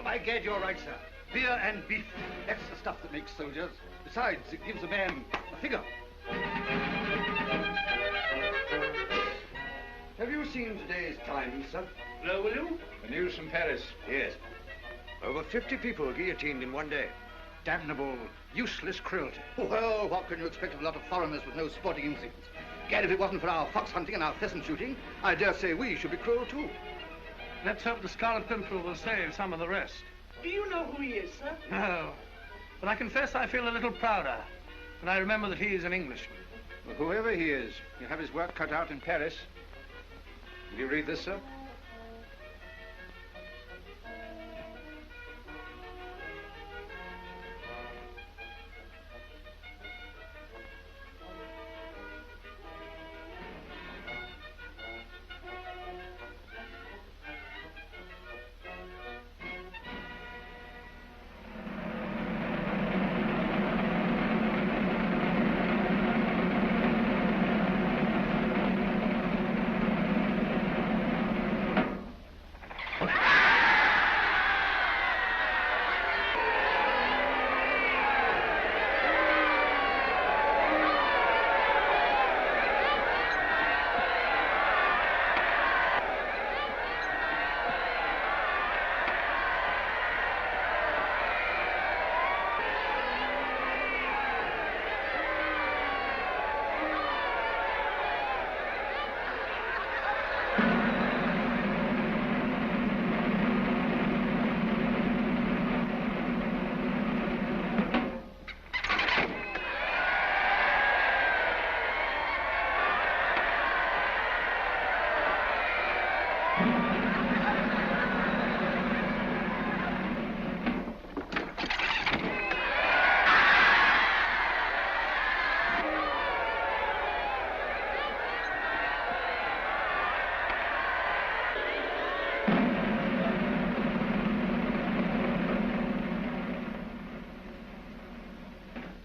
By gad, you're right, sir. Beer and beef. That's the stuff that makes soldiers. Besides, it gives a man a figure. Have you seen today's Times, sir? No, will you? The news from Paris. Yes. Over 50 people guillotined in one day. Damnable, useless cruelty. Well, what can you expect of a lot of foreigners with no sporting instincts? Gad, if it wasn't for our fox hunting and our pheasant shooting, I dare say we should be cruel too. Let's hope the Scarlet Pimpernel will save some of the rest. Do you know who he is, sir? No. But I confess I feel a little prouder when I remember that he is an Englishman. Well, whoever he is, he'll have his work cut out in Paris. Will you read this, sir?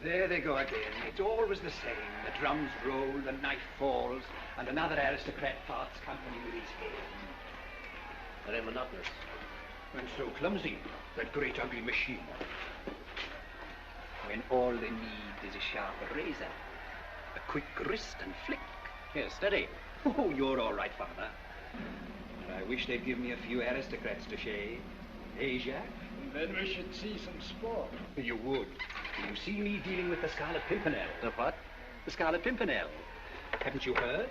There they go again. It's always the same. The drums roll, the knife falls, and another aristocrat parts company with his head. Very monotonous. And so clumsy, that great ugly machine. When all they need is a sharp razor, a quick wrist and flick. Here, steady. Oh, you're all right, Father. But I wish they'd give me a few aristocrats to shave. Eh, Jacques? Then we should see some sport. You would. You see me dealing with the Scarlet Pimpernel. The what? The Scarlet Pimpernel. Haven't you heard?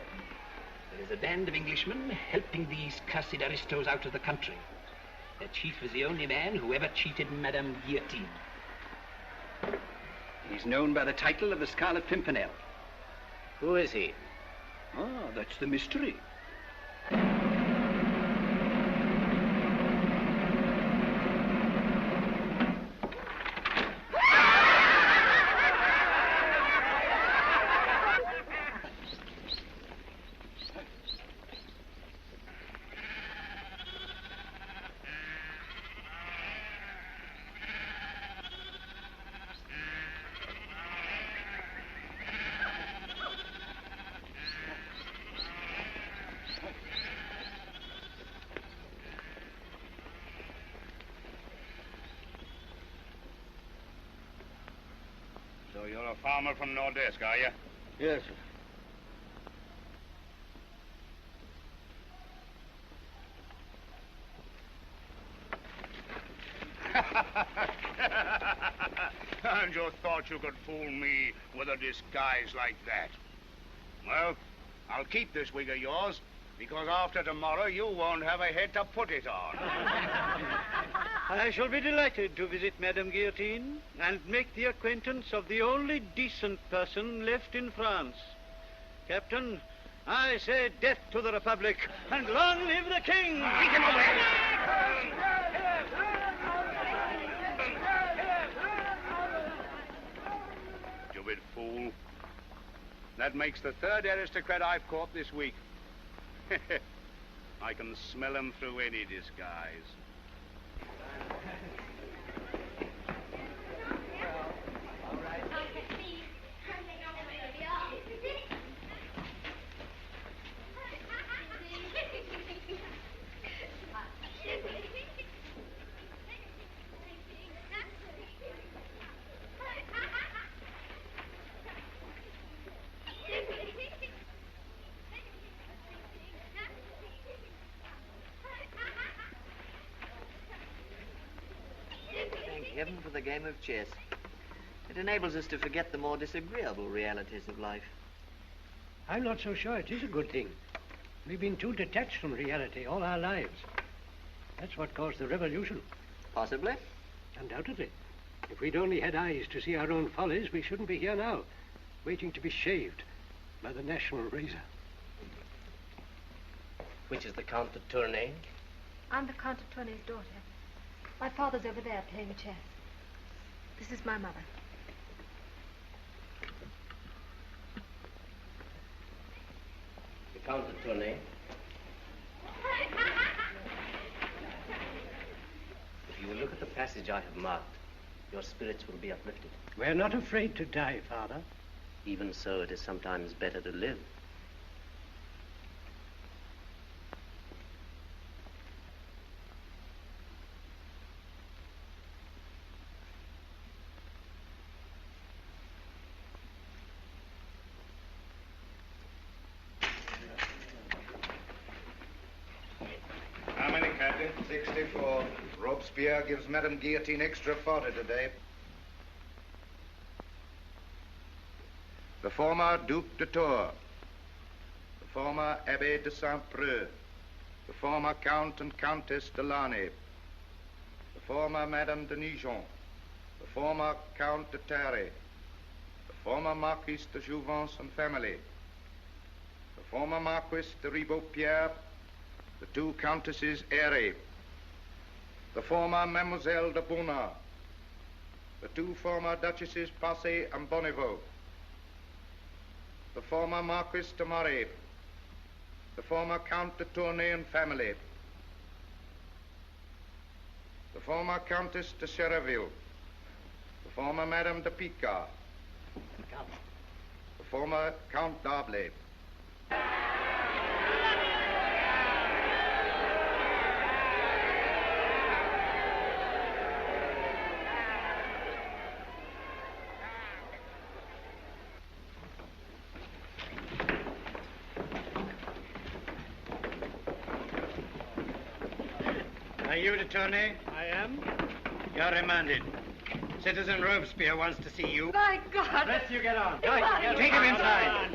There's a band of Englishmen helping these cursed aristos out of the country. Their chief is the only man who ever cheated Madame Guillotine. He's known by the title of the Scarlet Pimpernel. Who is he? Ah, that's the mystery. So you're a farmer from Nordesk, are you? Yes, sir. And you thought you could fool me with a disguise like that? Well, I'll keep this wig of yours, because after tomorrow you won't have a head to put it on. I shall be delighted to visit Madame Guillotine and make the acquaintance of the only decent person left in France. Captain, I say death to the Republic, and long live the King! Take him away! Stupid fool. That makes the third aristocrat I've caught this week. I can smell him through any disguise. heaven for the game of chess. It enables us to forget the more disagreeable realities of life. I'm not so sure it is a good thing. We've been too detached from reality all our lives. That's what caused the revolution. Possibly. Undoubtedly. If we'd only had eyes to see our own follies, we shouldn't be here now, waiting to be shaved by the national razor. Which is the Count de Tournay? I'm the Count de Tournay's daughter. My father's over there playing chess. This is my mother. The Count de Tournay. If you will look at the passage I have marked, your spirits will be uplifted. We're not afraid to die, Father. Even so, it is sometimes better to live. How many, Captain? 64. Robespierre gives Madame Guillotine extra fodder today. The former Duc de Tours. The former Abbé de Saint-Preux. The former Count and Countess de Larnay. The former Madame de Nijon. The former Count de Terre. The former Marquis de Jouvence and family. The former Marquis de Ribeaupierre. The two Countesses Airy. The former Mademoiselle de Bonnard. The two former Duchesses Passy and Bonneveau. The former Marquis de Moray. The former Count de Tournay and family. The former Countess de Chereville. The former Madame de Picard. The former Count d'Arblay. Are you de Tournay? I am. You're remanded. Citizen Robespierre wants to see you. My God! Let's you get on. Right. Take him inside.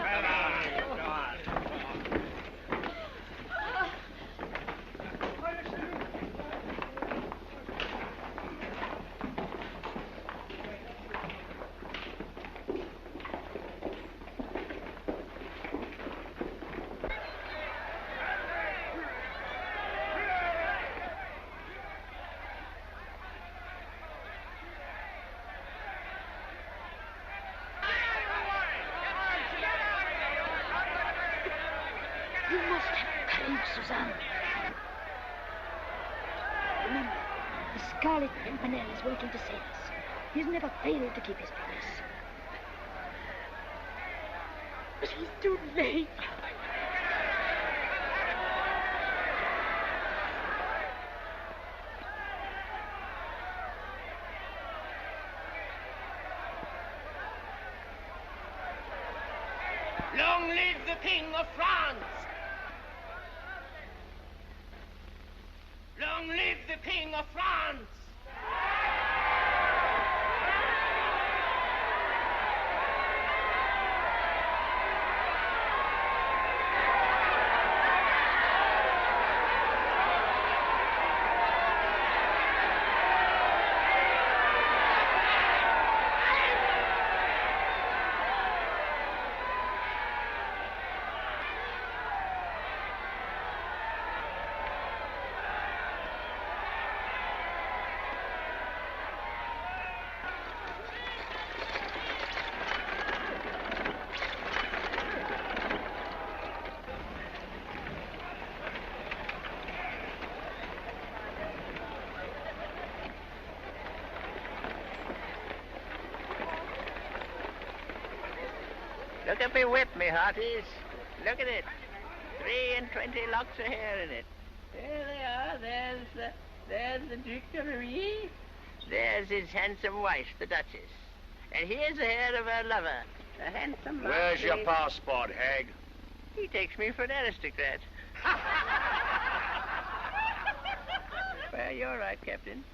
You must have courage, Suzanne. Remember, the Scarlet Pimpernel is waiting to save us. He's never failed to keep his promise. But he's too late. Long live the King of France! Long live the King of France! Look at me whip, me hearties. Look at it. 23 locks of hair in it. There they are. There's the Duc de Louis. There's his handsome wife, the Duchess. And here's the hair of her lover, the handsome Where's your Marquis. passport, hag? He takes me for an aristocrat. Well, you're right, Captain.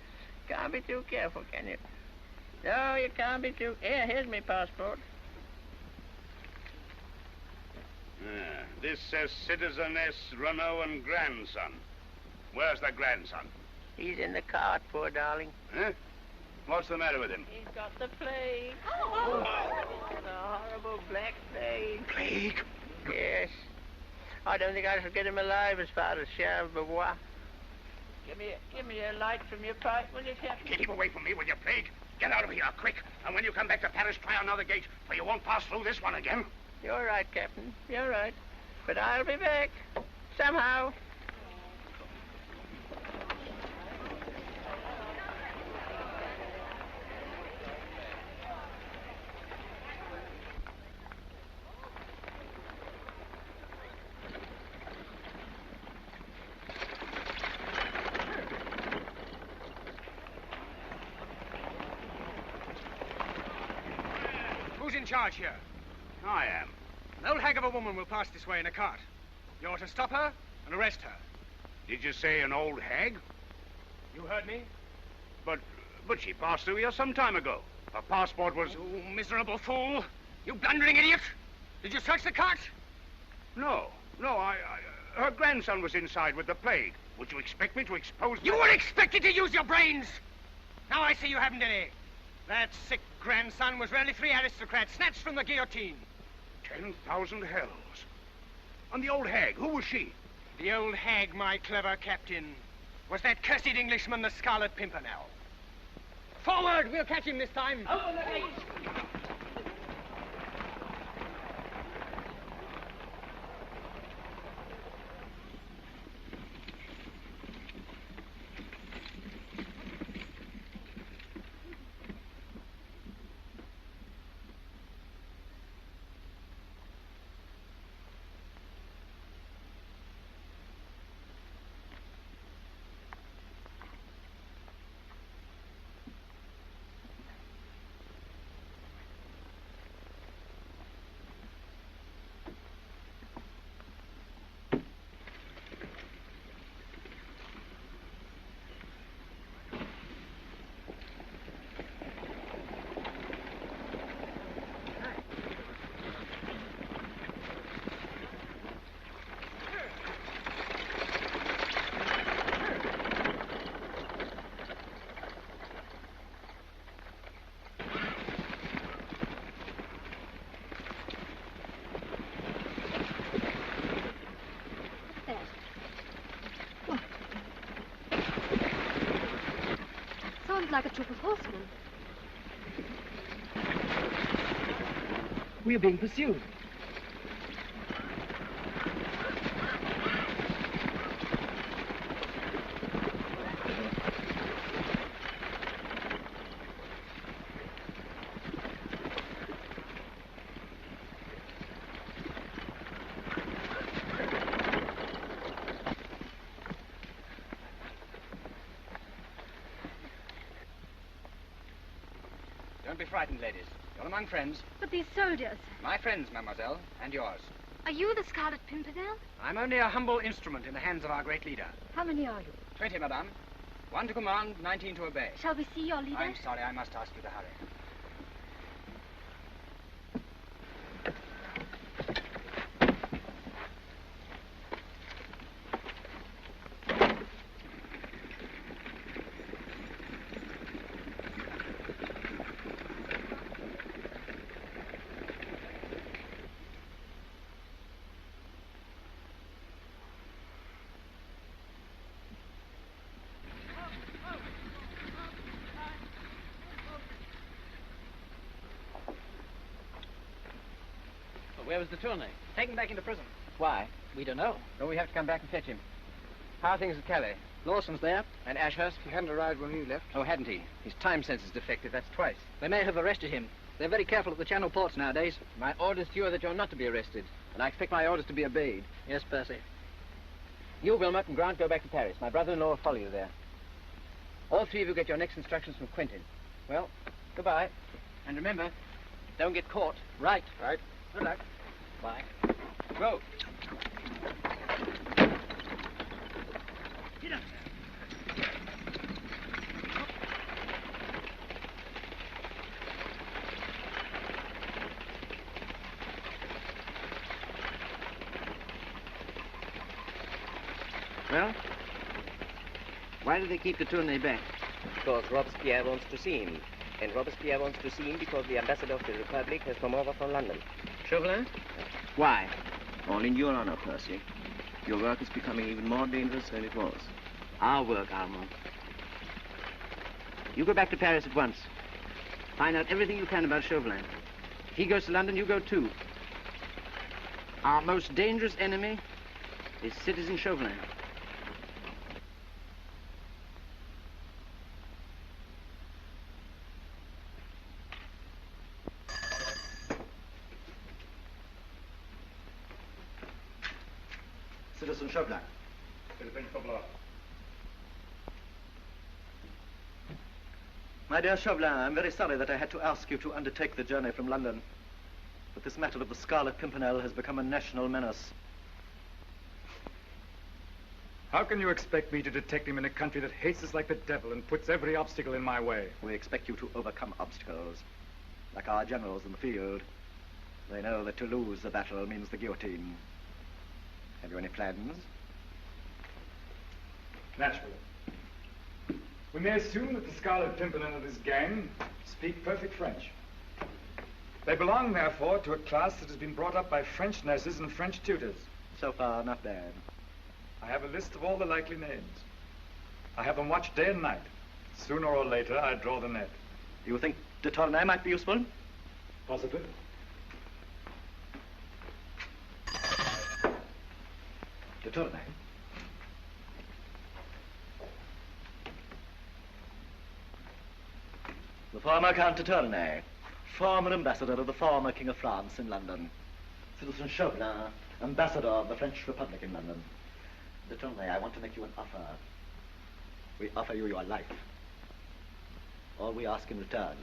Can't be too careful, can you? No, you can't be too... Here's my passport. This says Citizeness Renault and grandson. Where's the grandson? He's in the cart, poor darling. Huh? What's the matter with him? He's got the plague. Oh, the horrible black plague. Plague? Yes. I don't think I shall get him alive as far as Charlevoix. Give me a light from your pipe, will you, Captain? Keep away from me with your plague. Get out of here, quick. And when you come back to Paris, try another gate, for you won't pass through this one again. You're right, Captain. You're right. But I'll be back. Somehow. Who's in charge here? I am. An old hag of a woman will pass this way in a cart. You're to stop her and arrest her. Did you say an old hag? You heard me? But she passed through here some time ago. Her passport was... You miserable fool! You blundering idiot! Did you search the cart? No, her grandson was inside with the plague. Would you expect me to expose... You were expected to use your brains! Now I see you haven't any. That sick grandson was really 3 aristocrats snatched from the guillotine. 10,000 hells. And the old hag, who was she? The old hag, my clever captain, was that cursed Englishman, the Scarlet Pimpernel. Forward! We'll catch him this time. Open the gates! Like a troop of horsemen. We're being pursued. Don't be frightened, ladies. You're among friends. But these soldiers... My friends, mademoiselle, and yours. Are you the Scarlet Pimpernel? I'm only a humble instrument in the hands of our great leader. How many are you? 20, madame. 1 to command, 19 to obey. Shall we see your leader? I'm sorry, I must ask you to hurry. Where was the Tournay? Taken back into prison. Why? We don't know. Well, we have to come back and fetch him. How are things at Calais? Lawson's there. And Ashurst? He hadn't arrived when we left. Oh, hadn't he? His time sense is defective. That's twice. They may have arrested him. They're very careful at the Channel ports nowadays. My orders to you are that you're not to be arrested. And I expect my orders to be obeyed. Yes, Percy. You, Wilmot, and Grant go back to Paris. My brother-in-law will follow you there. All 3 of you get your next instructions from Quentin. Well, goodbye. And remember, don't get caught. Right. Right. Good luck. Bye. Go. Get up. Well, why do they keep the Tournay back? Because Robespierre wants to see him. And Robespierre wants to see him because the ambassador of the Republic has come over from London. Chauvelin? Why? All in your honor, Percy. Your work is becoming even more dangerous than it was. Our work, Armand. You go back to Paris at once. Find out everything you can about Chauvelin. If he goes to London, you go too. Our most dangerous enemy is Citizen Chauvelin. Citizen Chauvelin. My dear Chauvelin, I'm very sorry that I had to ask you to undertake the journey from London. But this matter of the Scarlet Pimpernel has become a national menace. How can you expect me to detect him in a country that hates us like the devil and puts every obstacle in my way? We expect you to overcome obstacles, like our generals in the field. They know that to lose the battle means the guillotine. Have you any plans? Naturally. We may assume that the Scarlet Pimpernel and his gang speak perfect French. They belong, therefore, to a class that has been brought up by French nurses and French tutors. So far, not bad. I have a list of all the likely names. I have them watched day and night. Sooner or later, I draw the net. You think de Tournay might be useful? Possibly. De Tournay? The former Count de Tournay, former ambassador of the former King of France in London. Citizen Chauvelin, ambassador of the French Republic in London. De Tournay, I want to make you an offer. We offer you your life. All we ask in return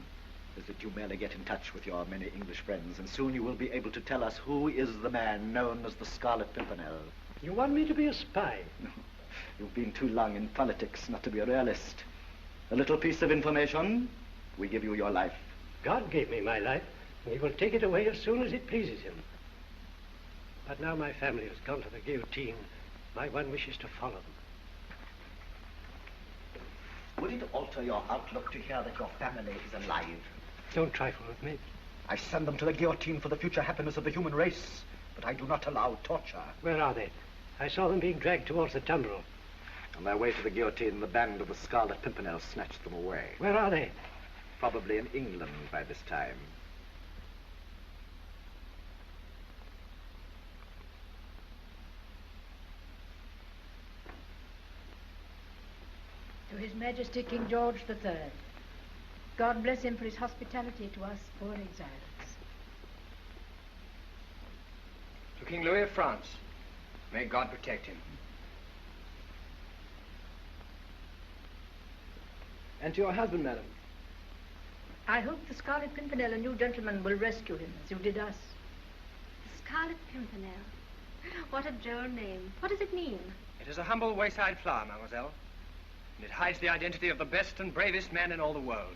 is that you merely get in touch with your many English friends, and soon you will be able to tell us who is the man known as the Scarlet Pimpernel. You want me to be a spy? No. You've been too long in politics not to be a realist. A little piece of information, we give you your life. God gave me my life, and he will take it away as soon as it pleases him. But now my family has gone to the guillotine. My one wish is to follow them. Would it alter your outlook to hear that your family is alive? Don't trifle with me. I send them to the guillotine for the future happiness of the human race, but I do not allow torture. Where are they? I saw them being dragged towards the tumbrel. On their way to the guillotine, the band of the Scarlet Pimpernel snatched them away. Where are they? Probably in England by this time. To His Majesty King George III. God bless him for his hospitality to us poor exiles. To King Louis of France. May God protect him. And to your husband, madam. I hope the Scarlet Pimpernel and you gentlemen will rescue him as you did us. Scarlet Pimpernel. What a droll name. What does it mean? It is a humble wayside flower, mademoiselle. And it hides the identity of the best and bravest man in all the world.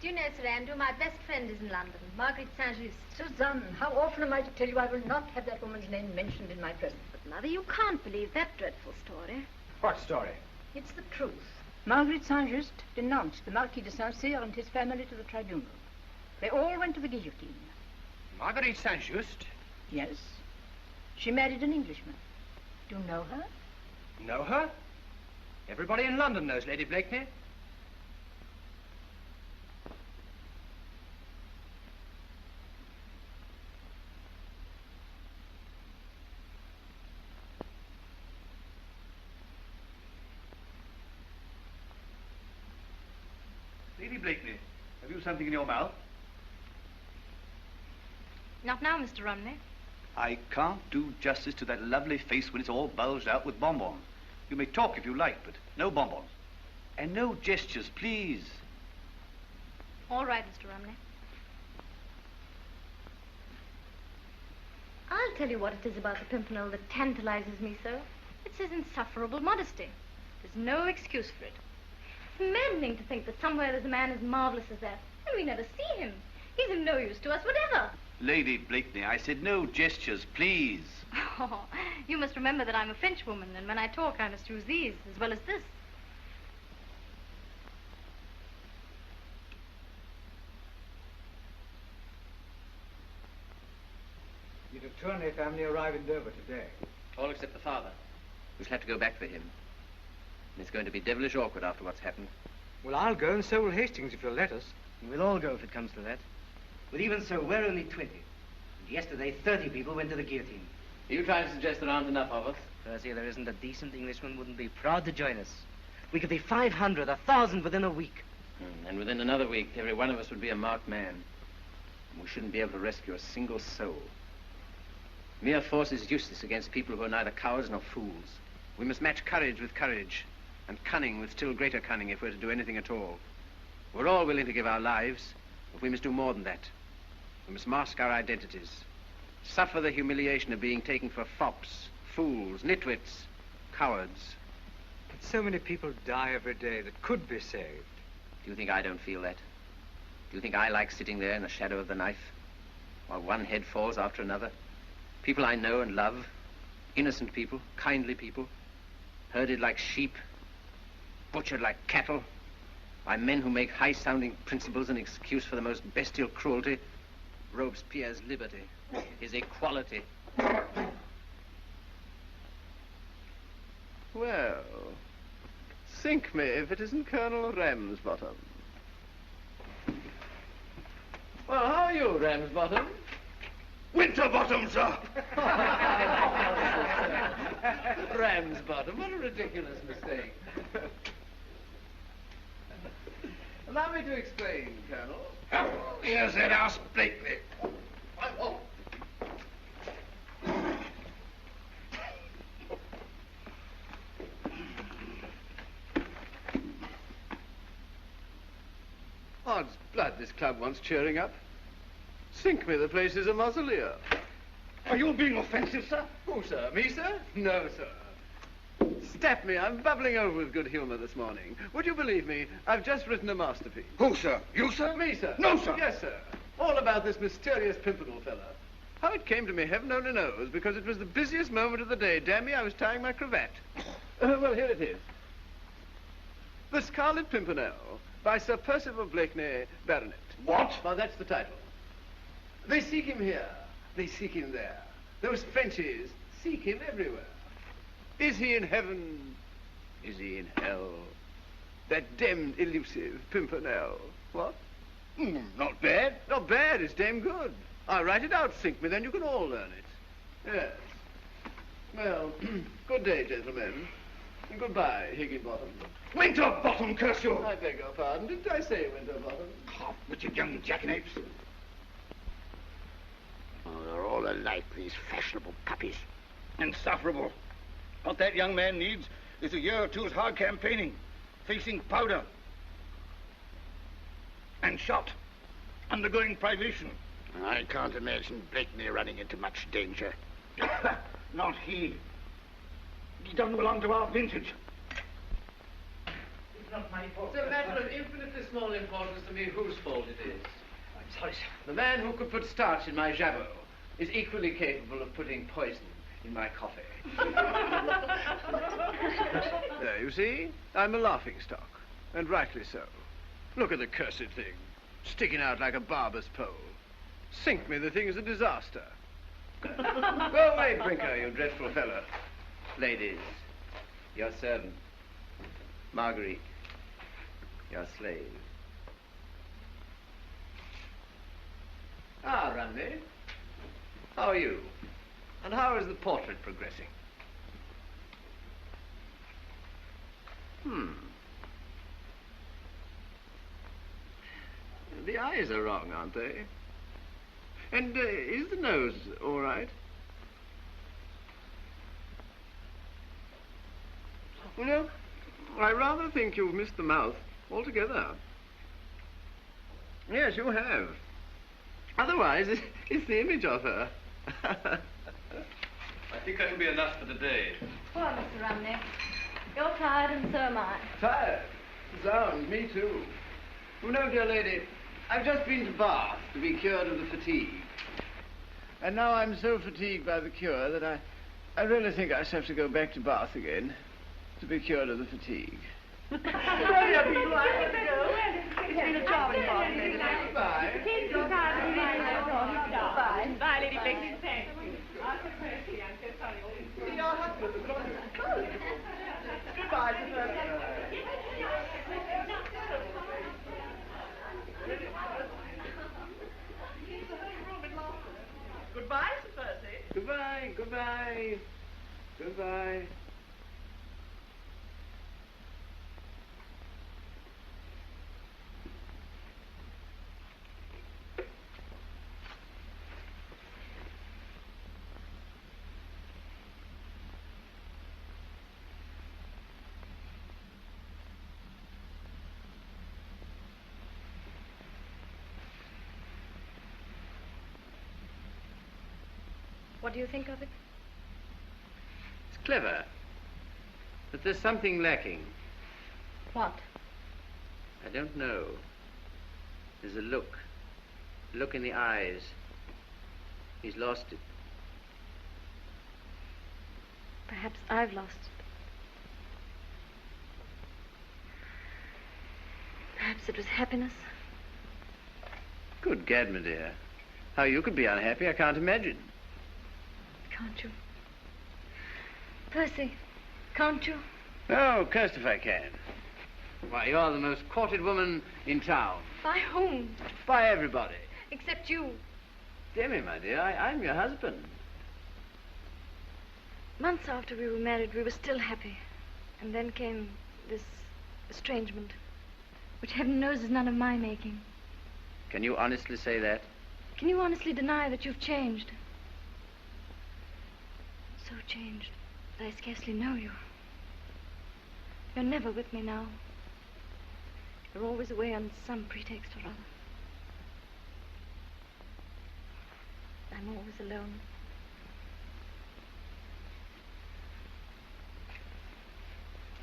Do you know, Sir Andrew, my best friend is in London, Marguerite Saint-Just. Suzanne, how often am I to tell you I will not have that woman's name mentioned in my presence? But, Mother, you can't believe that dreadful story. What story? It's the truth. Marguerite Saint-Just denounced the Marquis de Saint-Cyr and his family to the tribunal. They all went to the guillotine. Marguerite Saint-Just? Yes. She married an Englishman. Do you know her? Know her? Everybody in London knows Lady Blakeney. Lady Blakeney, have you something in your mouth? Not now, Mr. Romney. I can't do justice to that lovely face when it's all bulged out with bonbons. You may talk if you like, but no bonbons. And no gestures, please. All right, Mr. Romney. I'll tell you what it is about the Pimpernel that tantalizes me so. It's his insufferable modesty. There's no excuse for it. It's maddening to think that somewhere there's a man as marvelous as that, and we never see him. He's of no use to us whatever. Lady Blakeney, I said no gestures, please. Oh, you must remember that I'm a Frenchwoman, and when I talk, I must use these as well as this. The de Tournay family arrive in Dover today. All except the father. We shall have to go back for him. And it's going to be devilish awkward after what's happened. Well, I'll go, and so will Hastings, if you'll let us. We'll all go if it comes to that. But even so, we're only 20. And yesterday, 30 people went to the guillotine. Are you trying to suggest there aren't enough of us? Percy, there isn't a decent Englishman wouldn't be proud to join us. We could be 500, 1,000 within a week. And within another week, every one of us would be a marked man. And we shouldn't be able to rescue a single soul. Mere force is useless against people who are neither cowards nor fools. We must match courage with courage, and cunning with still greater cunning if we're to do anything at all. We're all willing to give our lives, but we must do more than that. We must mask our identities, suffer the humiliation of being taken for fops, fools, nitwits, cowards. But so many people die every day that could be saved. Do you think I don't feel that? Do you think I like sitting there in the shadow of the knife, while one head falls after another? People I know and love, innocent people, kindly people, herded like sheep, butchered like cattle, by men who make high-sounding principles an excuse for the most bestial cruelty. Robespierre's liberty, his equality. Well, sink me if it isn't Colonel Ramsbottom. Well, how are you, Ramsbottom? Winterbottom, sir. Ramsbottom, what a ridiculous mistake. Allow me to explain, Colonel. Here's that house, Blakeney. Odds blood, this club wants cheering up. Sink me, the place is a mausoleum. Are you being offensive, sir? Who, sir? Me, sir? No, sir. Stap me, I'm bubbling over with good humor this morning. Would you believe me? I've just written a masterpiece. Who, sir? You, sir? Me, sir. No, sir. Yes, sir. All about this mysterious Pimpernel fella. How it came to me, heaven only knows, because it was the busiest moment of the day. Damn me, I was tying my cravat. Well, here it is. The Scarlet Pimpernel, by Sir Percy Blakeney, Baronet. What? Well, that's the title. They seek him here. They seek him there. Those Frenchies seek him everywhere. Is he in heaven? Is he in hell? That damned elusive Pimpernel. What? Not bad. Not bad. It's damn good. I'll write it out, sink me, then you can all learn it. Yes. Well, good day, gentlemen. And goodbye, Higginbottom. Winterbottom, curse you! I beg your pardon. Didn't I say Winterbottom? Half-witted young jackanapes. Oh, they're all alike, these fashionable puppies. Insufferable. What that young man needs is a year or two's hard campaigning, facing powder and shot, undergoing privation. I can't imagine Blakeney running into much danger. Not he. He doesn't belong to our vintage. It's not my fault. It's a matter of infinitely small importance to me whose fault it is. I'm sorry, sir. The man who could put starch in my jabot is equally capable of putting poison in my coffee. There, you see? I'm a laughingstock. And rightly so. Look at the cursed thing. Sticking out like a barber's pole. Sink me, the thing is a disaster. Go away, Brinker, you dreadful fellow. Ladies, your servant. Marguerite, your slave. Ah, Runley. How are you? And how is the portrait progressing? The eyes are wrong, aren't they? And is the nose all right? Well, no, I rather think you've missed the mouth altogether. Yes, you have. Otherwise, it's the image of her. I think that'll be enough for today. Poor Mr. Rumney. You're tired and so am I. Tired? Zounds, me too. You know, dear lady, I've just been to Bath to be cured of the fatigue. And now I'm so fatigued by the cure that I really think I shall have to go back to Bath again to be cured of the fatigue. It's been a charming party. Goodbye. Bye. Bye, Lady Blakeney. Thank you. Arthur Percy, I'm so sorry. See your husband. Goodbye, Sir Percy. Goodbye, Sir Percy. Goodbye, goodbye, goodbye. What do you think of it? It's clever. But there's something lacking. What? I don't know. There's a look. A look in the eyes. He's lost it. Perhaps I've lost it. Perhaps it was happiness. Good gad, my dear. How you could be unhappy, I can't imagine. Can't you? Percy, can't you? Oh, cursed if I can. Why, you're the most courted woman in town. By whom? By everybody. Except you. Demi, my dear, I'm your husband. Months after we were married, we were still happy. And then came this estrangement, which heaven knows is none of my making. Can you honestly say that? Can you honestly deny that you've changed? So changed that I scarcely know you. You're never with me now. You're always away on some pretext or other. I'm always alone.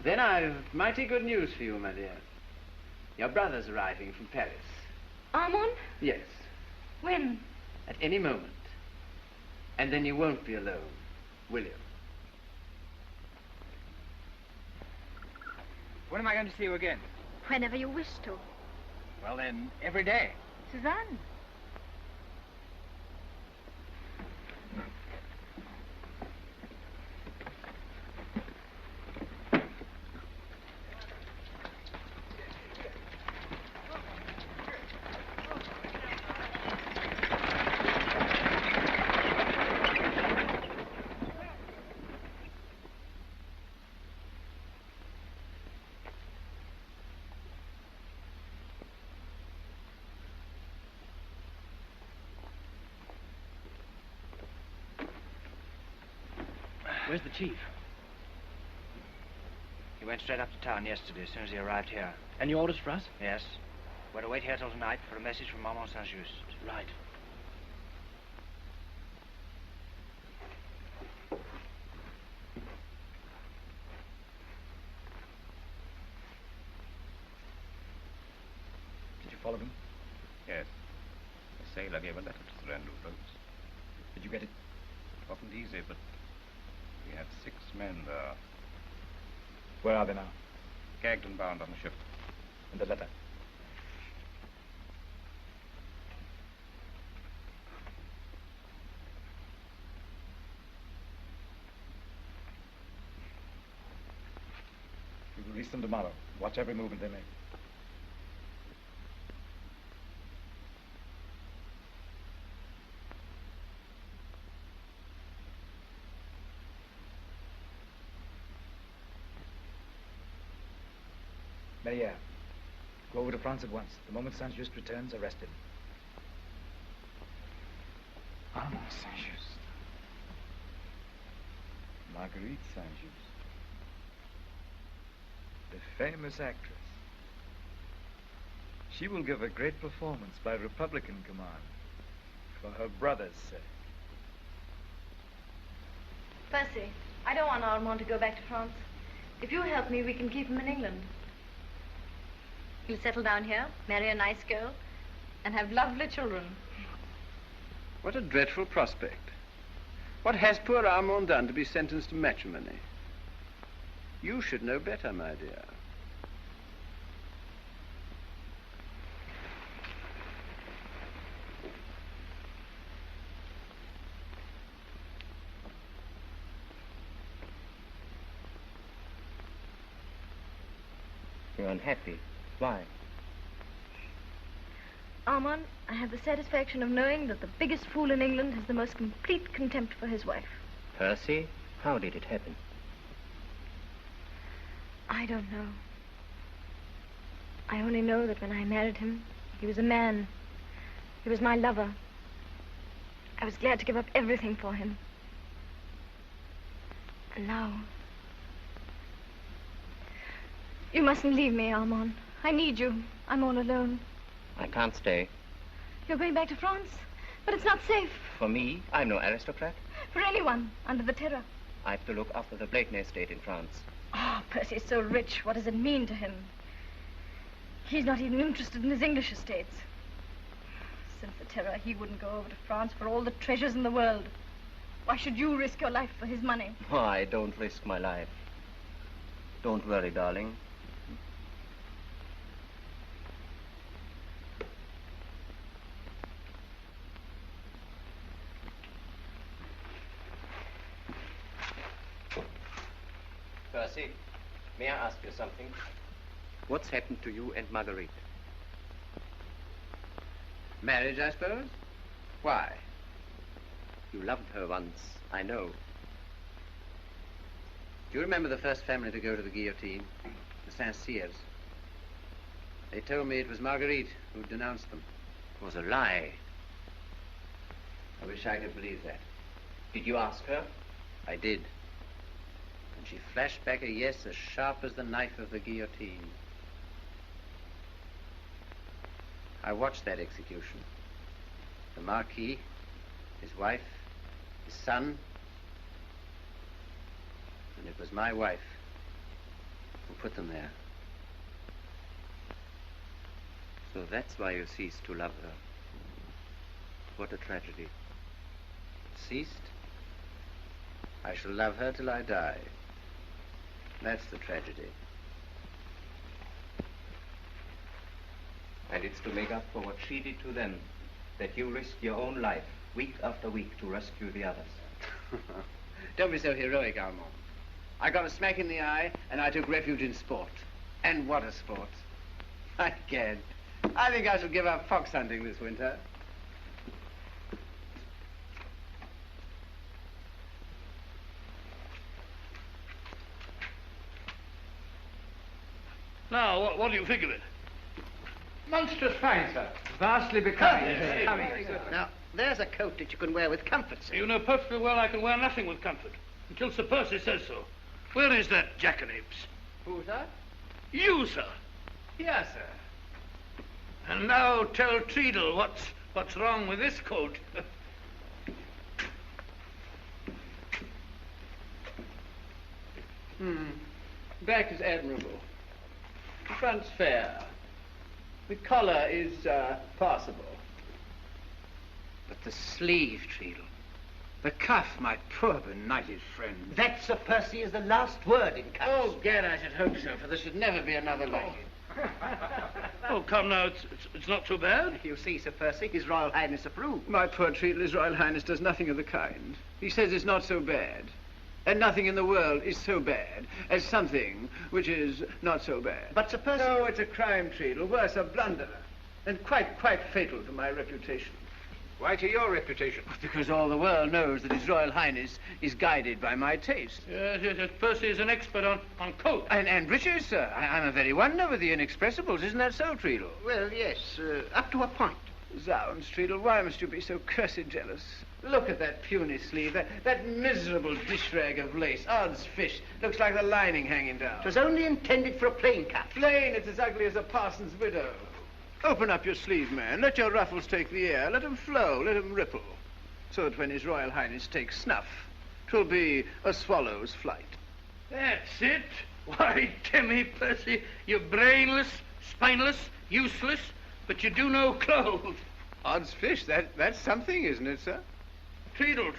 Then I've mighty good news for you, my dear. Your brother's arriving from Paris. Armand? Yes. When? At any moment. And then you won't be alone, will you? When am I going to see you again? Whenever you wish to. Well, then, every day. Suzanne. Where's the chief? He went straight up to town yesterday, as soon as he arrived here. Any orders for us? Yes. We're to wait here till tonight for a message from Maman Saint-Just. Right. Did you follow them? Yes. The sailor gave a letter to Sir Andrew Rhodes. Did you get it? It wasn't easy, but we had 6 men there. Where are they now? Gagged and bound on the ship. And the letter? We'll release them tomorrow. Watch every movement they make. Maria, go over to France at once. The moment Saint-Just returns, arrest him. Armand Saint-Just. Marguerite Saint-Just. The famous actress. She will give a great performance by Republican command for her brother's sake. Percy, I don't want Armand to go back to France. If you help me, we can keep him in England. He'll settle down here, marry a nice girl, and have lovely children. What a dreadful prospect. What has poor Armand done to be sentenced to matrimony? You should know better, my dear. You're unhappy. Why? Armand, I have the satisfaction of knowing that the biggest fool in England has the most complete contempt for his wife. Percy, how did it happen? I don't know. I only know that when I married him, he was a man. He was my lover. I was glad to give up everything for him. And now... You mustn't leave me, Armand. I need you. I'm all alone. I can't stay. You're going back to France? But it's not safe. For me, I'm no aristocrat. For anyone under the terror. I have to look after the Blakeney estate in France. Oh, Percy's so rich. What does it mean to him? He's not even interested in his English estates. Since the terror, he wouldn't go over to France for all the treasures in the world. Why should you risk your life for his money? Oh, I don't risk my life. Don't worry, darling. Percy, may I ask you something? What's happened to you and Marguerite? Marriage, I suppose? Why? You loved her once, I know. Do you remember the first family to go to the guillotine? The Saint-Cyrs. They told me it was Marguerite who denounced them. It was a lie. I wish I could believe that. Did you ask her? I did. And she flashed back a yes as sharp as the knife of the guillotine. I watched that execution. The Marquis, his wife, his son, and it was my wife who put them there. So that's why you ceased to love her. What a tragedy. Ceased? I shall love her till I die. That's the tragedy. And it's to make up for what she did to them that you risked your own life week after week to rescue the others. Don't be so heroic, Armand. I got a smack in the eye and I took refuge in sport. And what a sport. I can't. I think I shall give up fox hunting this winter. Now, what do you think of it? Monstrous fine, sir. Vastly becoming. Now, there's a coat that you can wear with comfort, sir. You know perfectly well I can wear nothing with comfort, until Sir Percy says so. Where is that jackanapes? Who, sir? You, sir. Yes, sir. And now tell Treadle what's wrong with this coat. Back is admirable. The front's fair. The collar is passable. But the sleeve, Treadle. The cuff, my poor benighted friend. That, Sir Percy, is the last word in cuffs. Oh, Gad, I should hope so, for there should never be another like it. Oh, come now, it's not too bad. You see, Sir Percy, His Royal Highness approves. My poor Treadle, His Royal Highness does nothing of the kind. He says it's not so bad. And nothing in the world is so bad as something which is not so bad. But, Sir Percy... No, it's a crime, Treadle. Worse, a blunder. And quite fatal to my reputation. Why to your reputation? Because all the world knows that His Royal Highness is guided by my taste. Yes, Percy is an expert on coats. And riches, sir. I'm a very wonder with the inexpressibles. Isn't that so, Treadle? Well, yes, up to a point. Zounds, Treadle, why must you be so cursed jealous? Look at that puny sleeve, that miserable dish rag of lace. Odds fish, looks like the lining hanging down. It was only intended for a plain cuff. Plain, it's as ugly as a parson's widow. Open up your sleeve, man. Let your ruffles take the air. Let them flow, let them ripple. So that when His Royal Highness takes snuff, 'twill be a swallow's flight. That's it. Why, Timmy, Percy, you're brainless, spineless, useless, but you do know clothes. Odds fish, that's something, isn't it, sir? Treadle.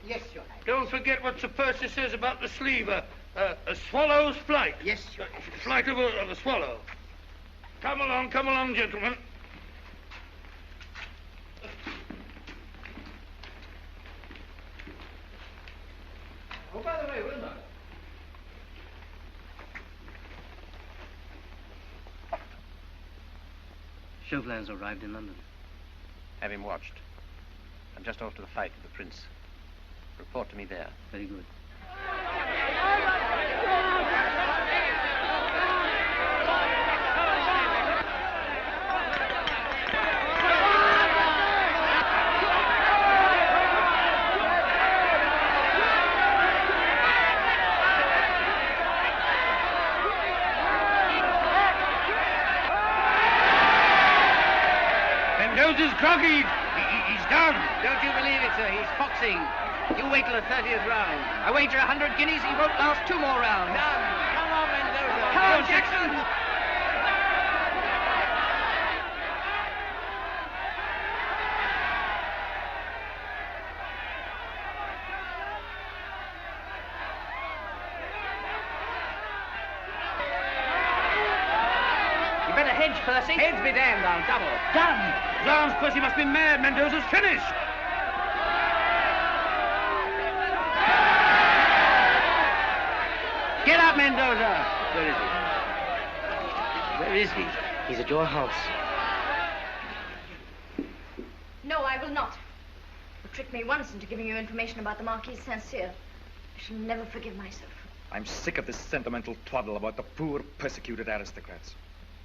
Yes, Your Highness. Don't forget what Sir Percy says about the sleeve. A swallow's flight. Yes, Your Highness. Flight of a swallow. Come along, gentlemen. Oh, by the way, Wilma. Chauvelin's arrived in London. Have him watched. I'm just off to the fight with the prince. Report to me there. Very good. Mendoza's groggy. He's down. Don't you believe it, sir. He's foxing. You wait till the 30th round. I wager 100 guineas he won't last 2 more rounds. Done. Come on, Mendoza. Come on, Jackson. You better hedge, Percy. Heads be damned, I'll double. Done. Lance Percy must be mad. Mendoza's finished. Get up, Mendoza. Where is he? Where is he? He's at your house. No, I will not. You tricked me once into giving you information about the Marquis de Saint-Cyr. I shall never forgive myself. I'm sick of this sentimental twaddle about the poor, persecuted aristocrats.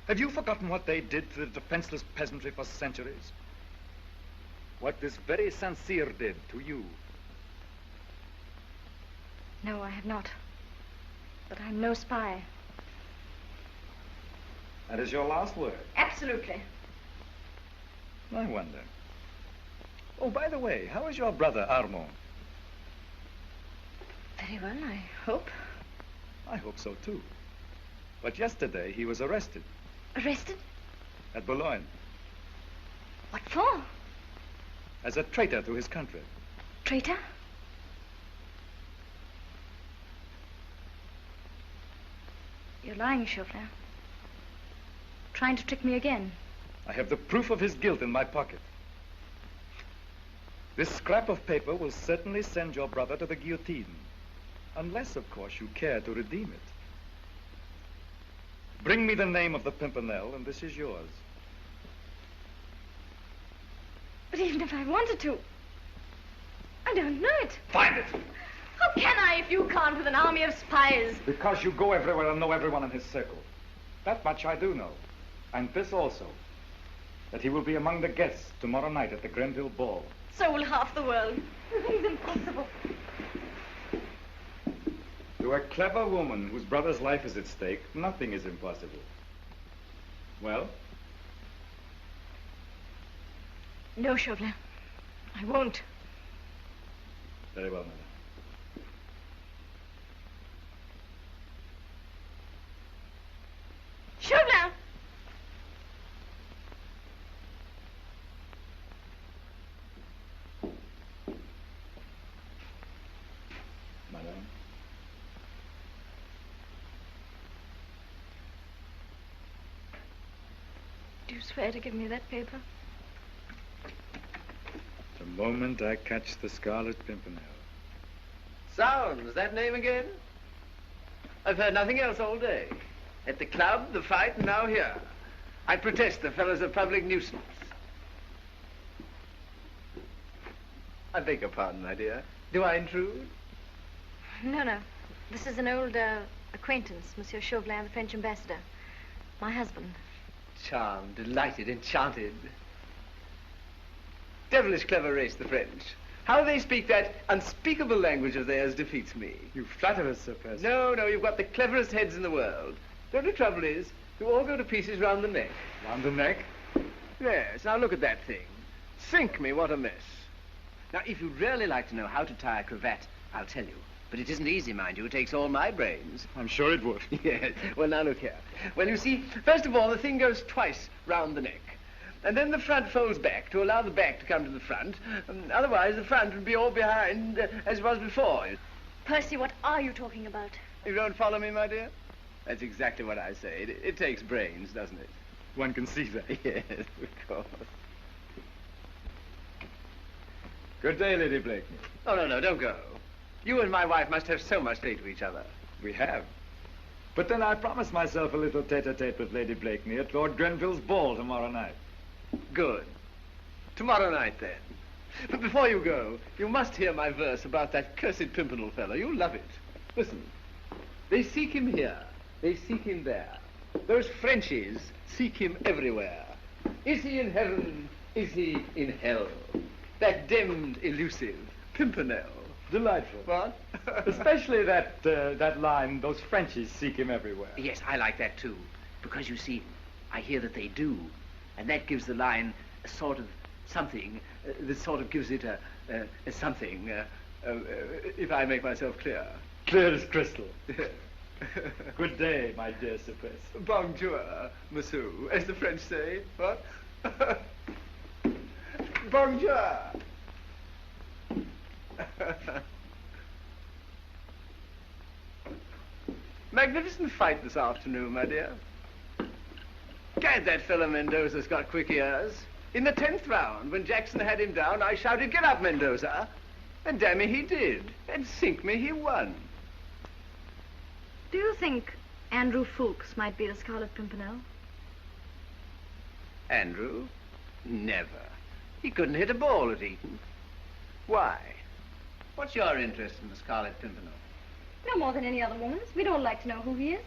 Have you forgotten what they did to the defenseless peasantry for centuries? What this very Saint-Cyr did to you? No, I have not. But I'm no spy. That is your last word? Absolutely. I wonder. Oh, by the way, how is your brother, Armand? Very well, I hope. I hope so, too. But yesterday, he was arrested. Arrested? At Boulogne. What for? As a traitor to his country. Traitor? You're lying, Chauvelin. Trying to trick me again. I have the proof of his guilt in my pocket. This scrap of paper will certainly send your brother to the guillotine. Unless, of course, you care to redeem it. Bring me the name of the Pimpernel, and this is yours. But even if I wanted to, I don't know it. Find it! How can I if you can't with an army of spies? Because you go everywhere and know everyone in his circle. That much I do know. And this also, that he will be among the guests tomorrow night at the Grenville Ball. So will half the world. The thing's impossible. To a clever woman whose brother's life is at stake, nothing is impossible. Well? No, Chauvelin. I won't. Very well, madam. Chauvelin! Madam? Do you swear to give me that paper? The moment I catch the Scarlet Pimpernel. Sounds, that name again? I've heard nothing else all day. At the club, the fight, and now here. I protest the fellow's a public nuisance. I beg your pardon, my dear. Do I intrude? No, no. This is an old acquaintance, Monsieur Chauvelin, the French ambassador. My husband. Charmed, delighted, enchanted. Devilish clever race, the French. How they speak that unspeakable language of theirs defeats me. You flatter us, Sir Percy. No, you've got the cleverest heads in the world. The only trouble is, you all go to pieces round the neck. Round the neck? Yes, now look at that thing. Sink me, what a mess. Now, if you'd really like to know how to tie a cravat, I'll tell you. But it isn't easy, mind you. It takes all my brains. I'm sure it would. Yes. Well, now look here. Well, you see, first of all, the thing goes twice round the neck. And then the front folds back to allow the back to come to the front. Otherwise, the front would be all behind as it was before. Percy, what are you talking about? You don't follow me, my dear? That's exactly what I say. It takes brains, doesn't it? One can see that. Yes, of course. Good day, Lady Blakeney. Oh, no, don't go. You and my wife must have so much to say to each other. We have. But then I promised myself a little tete-a-tete with Lady Blakeney at Lord Grenville's ball tomorrow night. Good. Tomorrow night, then. But before you go, you must hear my verse about that cursed Pimpernel fellow. You'll love it. Listen. They seek him here. They seek him there. Those Frenchies seek him everywhere. Is he in heaven? Is he in hell? That demmed, elusive Pimpernel. Delightful. What? Especially that line, those Frenchies seek him everywhere. Yes, I like that too. Because you see, I hear that they do. And that gives the line a sort of something that sort of gives it a something, if I make myself clear. Clear as crystal. Good day, my dear Sir Percy. Bonjour, monsieur, as the French say. What? Bonjour. Magnificent fight this afternoon, my dear. Gad, that fellow Mendoza's got quick ears. In the 10th round, when Jackson had him down, I shouted, "Get up, Mendoza!" And damn me, he did. And sink me, he won. Do you think Andrew Fulks might be the Scarlet Pimpernel? Andrew? Never. He couldn't hit a ball at Eton. Why? What's your interest in the Scarlet Pimpernel? No more than any other woman's. We'd all like to know who he is.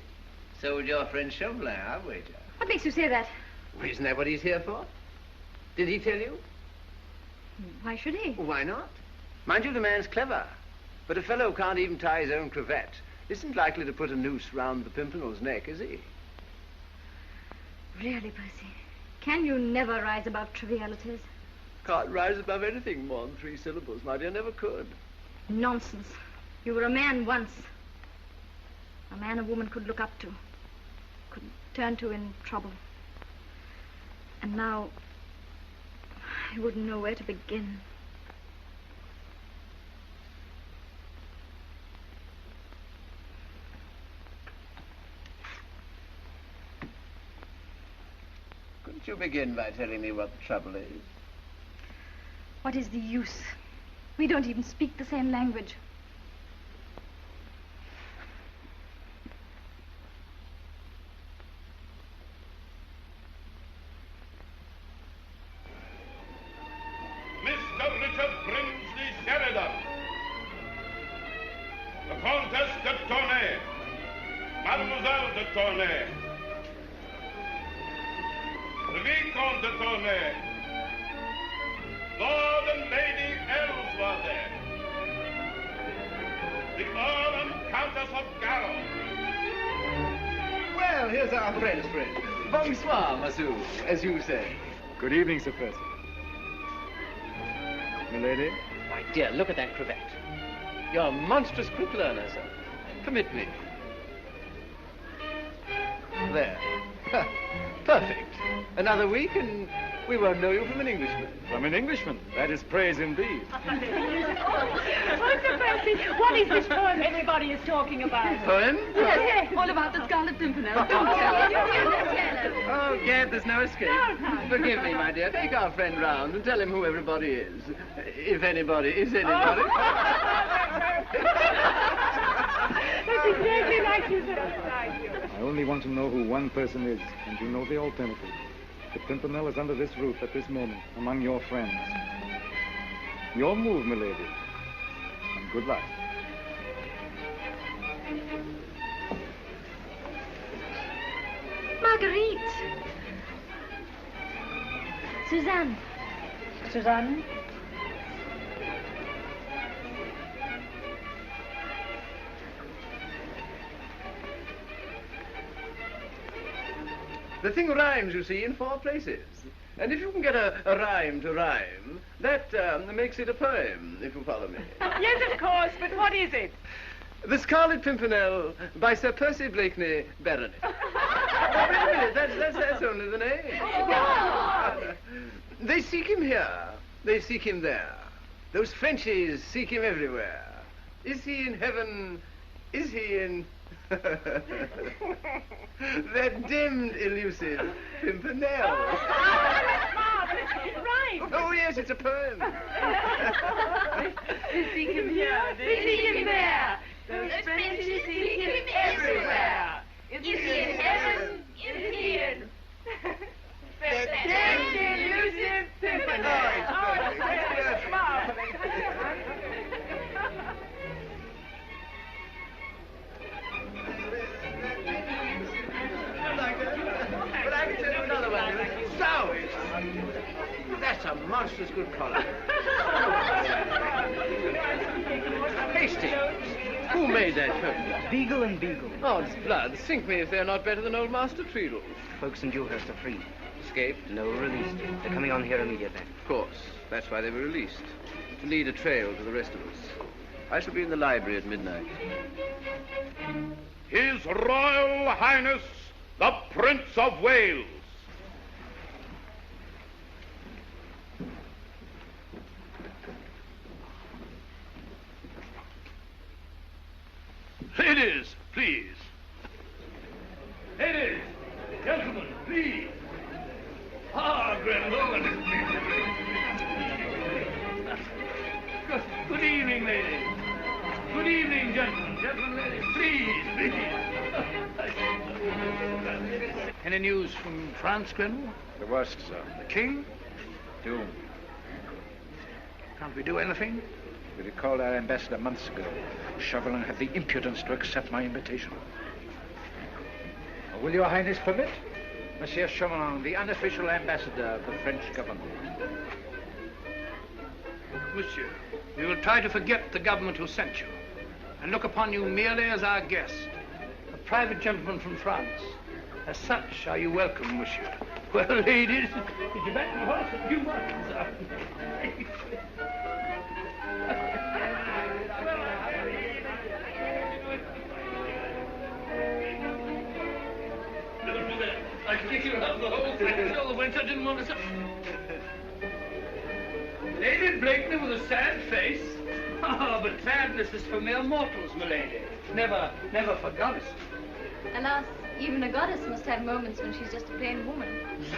So would your friend Chauvelin, I wager. What makes you say that? Well, isn't that what he's here for? Did he tell you? Why should he? Why not? Mind you, the man's clever. But a fellow who can't even tie his own cravat isn't likely to put a noose round the Pimpernel's neck, is he? Really, Percy? Can you never rise above trivialities? Can't rise above anything more than 3 syllables, my dear. Never could. Nonsense. You were a man once. A man a woman could look up to. Could turn to in trouble. And now, I wouldn't know where to begin. Couldn't you begin by telling me what the trouble is? What is the use? We don't even speak the same language. Mr. Richard Brinsley Sheridan, the Countess de Tournay, Mademoiselle de Tournay, the Vicomte de Tournay, Lord and Lady Ellsworth, the Earl and Countess of Garrow. Well, here's our friend's friend. Bonsoir, monsieur, as you say. Good evening, Sir Percy. Milady? My dear, look at that cravat. You're a monstrous quick learner, sir. Permit me. There. Perfect. Another week and we won't know you from an Englishman. From an Englishman? That is praise indeed. Oh, Sir Percy, what is this poem everybody is talking about? Poem? Yes, all about the Scarlet Pimpernel. Don't tell us. Oh, Gad, there's no escape. Forgive me, my dear. Take our friend round and tell him who everybody is. If anybody is anybody. That's exactly like you, sir. I only want to know who one person is, and you know the alternative. The Pimpernel is under this roof at this moment, among your friends. Your move, milady. And good luck. Marguerite. Suzanne. Suzanne? The thing rhymes, you see, in 4 places. And if you can get a rhyme to rhyme, that makes it a poem, if you follow me. Yes, of course, but what is it? The Scarlet Pimpernel by Sir Percy Blakeney, Baronet. Oh, wait a minute, that's only the name. They seek him here. They seek him there. Those Frenchies seek him everywhere. Is he in heaven? Is he in... that dimmed, elusive Pimpernel. Right. Oh, yes, it's a poem. They seek him here. They seek him there. Those Frenchies seek him everywhere. Is he in heaven? Is he in... The dimmed, elusive Pimpernel. Oh, it's marvelous. But I can tell you another one. So, that's a monstrous good collar. Hasty. Who made that coat? Beagle and Beagle. Odds blood, sink me if they're not better than old Master Treadle. Folks in Dewhurst are free. Escaped? No, released. They're coming on here immediately. Of course. That's why they were released. To lead a trail to the rest of us. I shall be in the library at midnight. His Royal Highness, the Prince of Wales. Ladies, please. Ladies, gentlemen, please. Ah, Grenville. Good evening, ladies. Good evening, gentlemen. Gentlemen, ladies, please, please. Any news from France, Grenville? The worst, sir. The King? Doomed. Can't we do anything? We recalled our ambassador months ago. Chauvelin had the impudence to accept my invitation. Will your Highness permit? Monsieur Chauvelin, the unofficial ambassador of the French government. Monsieur, we will try to forget the government who sent you and look upon you merely as our guest, a private gentleman from France. As such, are you welcome, monsieur. Well, ladies, did you back the horse a few months? I think you have the whole thing. All the winter didn't want to say. Lady Blakeney with a sad face. Ah, but sadness is for mere mortals, milady. Never for goddesses. Alas, even a goddess must have moments when she's just a plain woman.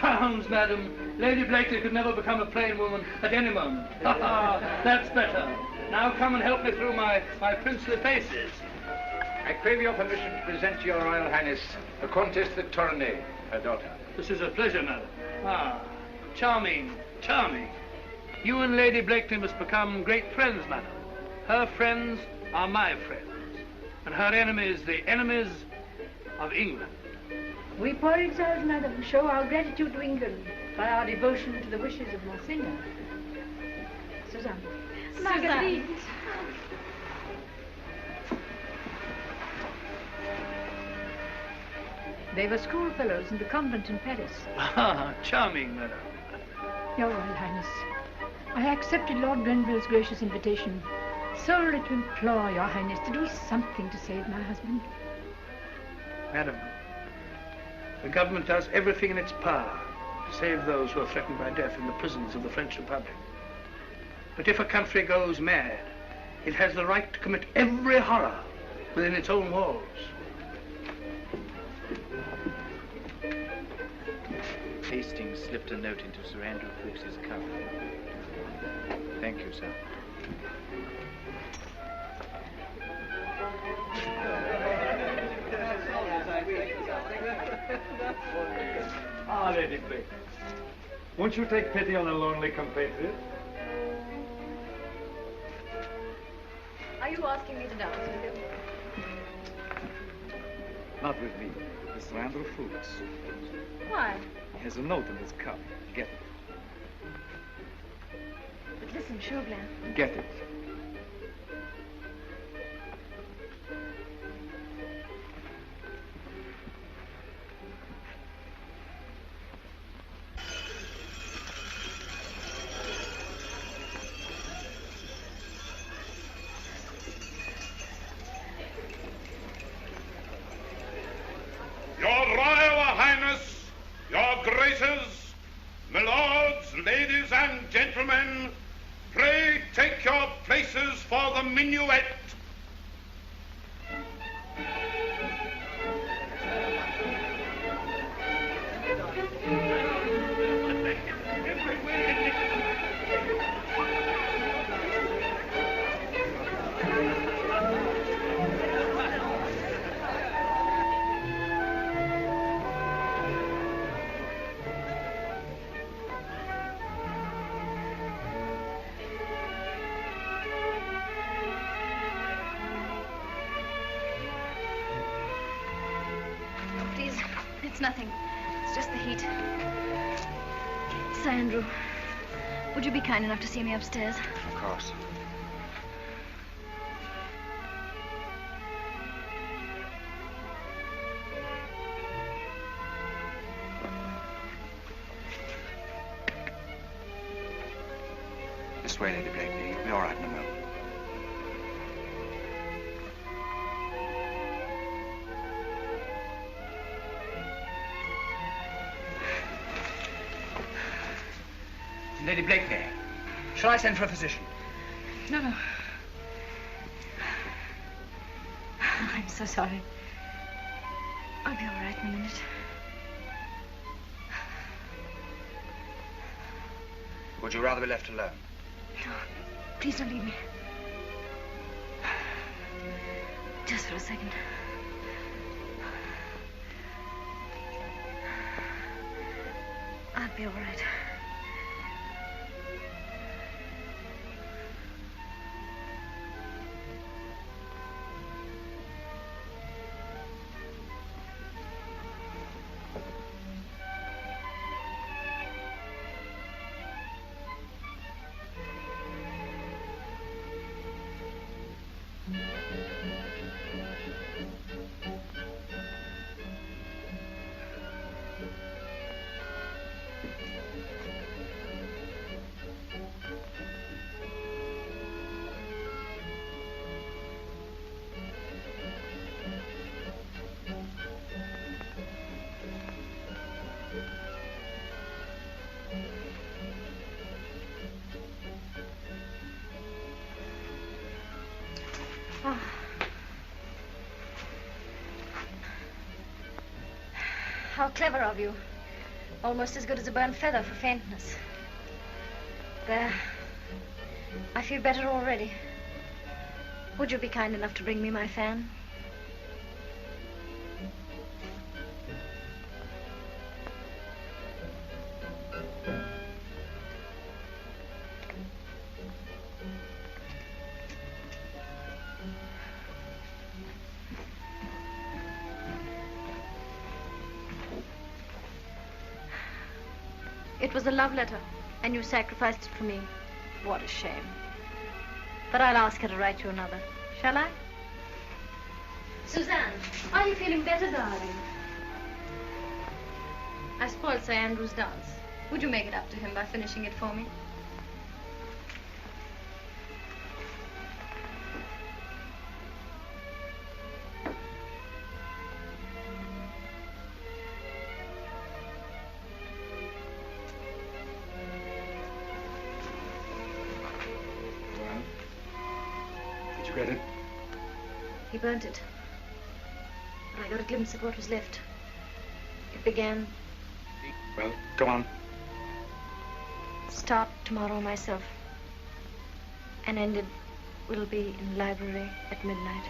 Zounds, madam. Lady Blakeney could never become a plain woman at any moment. Ha ha, that's better. Now come and help me through my princely paces. I crave your permission to present to your Royal Highness the Comtesse de Tournay, her daughter. This is a pleasure, madam. Ah, charming, charming. You and Lady Blakeney must become great friends, madam. Her friends are my friends, and her enemies the enemies of England. We poor exiles, madam, show our gratitude to England by our devotion to the wishes of Monseigneur. Suzanne. Marguerite. They were schoolfellows in the convent in Paris. Ah, charming, madam. Your Royal Highness, I accepted Lord Grenville's gracious invitation solely to implore your Highness to do something to save my husband. Madam, the government does everything in its power to save those who are threatened by death in the prisons of the French Republic. But if a country goes mad, it has the right to commit every horror within its own walls. Hastings slipped a note into Sir Andrew Ffoulkes's cuff. Thank you, sir. Ah, Lady Blakeney. Won't you take pity on a lonely compatriot? Are you asking me to dance with you? Not with me, with Sir Andrew Ffoulkes. Why? He has a note in his cuff. Get it. But listen, Chauvelin. Get it. Your Royal Highness, your Graces, my lords, ladies, the minuet. Please, it's nothing. It's just the heat. Sir Andrew, would you be kind enough to see me upstairs? Of course. This way, Lady Blakeney. You'll be all right in a moment. Lady Blakeney, shall I send for a physician? No, no. I'm so sorry. I'll be all right in a minute. Would you rather be left alone? No, please don't leave me. Just for a second. I'll be all right. Oh. How clever of you. Almost as good as a burnt feather for faintness. There. I feel better already. Would you be kind enough to bring me my fan? It was a love letter, and you sacrificed it for me. What a shame. But I'll ask her to write you another. Shall I? Suzanne, are you feeling better, darling? I spoiled Sir Andrew's dance. Would you make it up to him by finishing it for me? Get it? He burnt it. But I got a glimpse of what was left. It began... Well, go on. Start tomorrow myself. And ended will be in the library at midnight.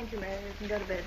Thank you, Mary. You can go to bed.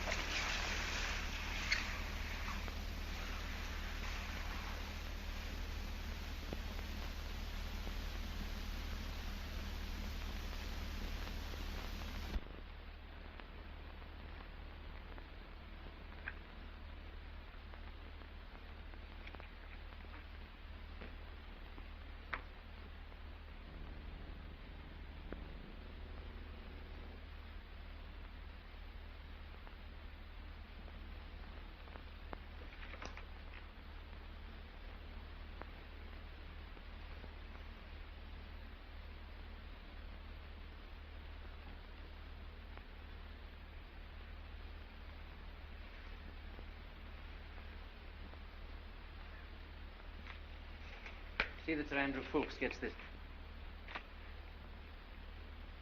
See that Sir Andrew Ffoulkes gets this.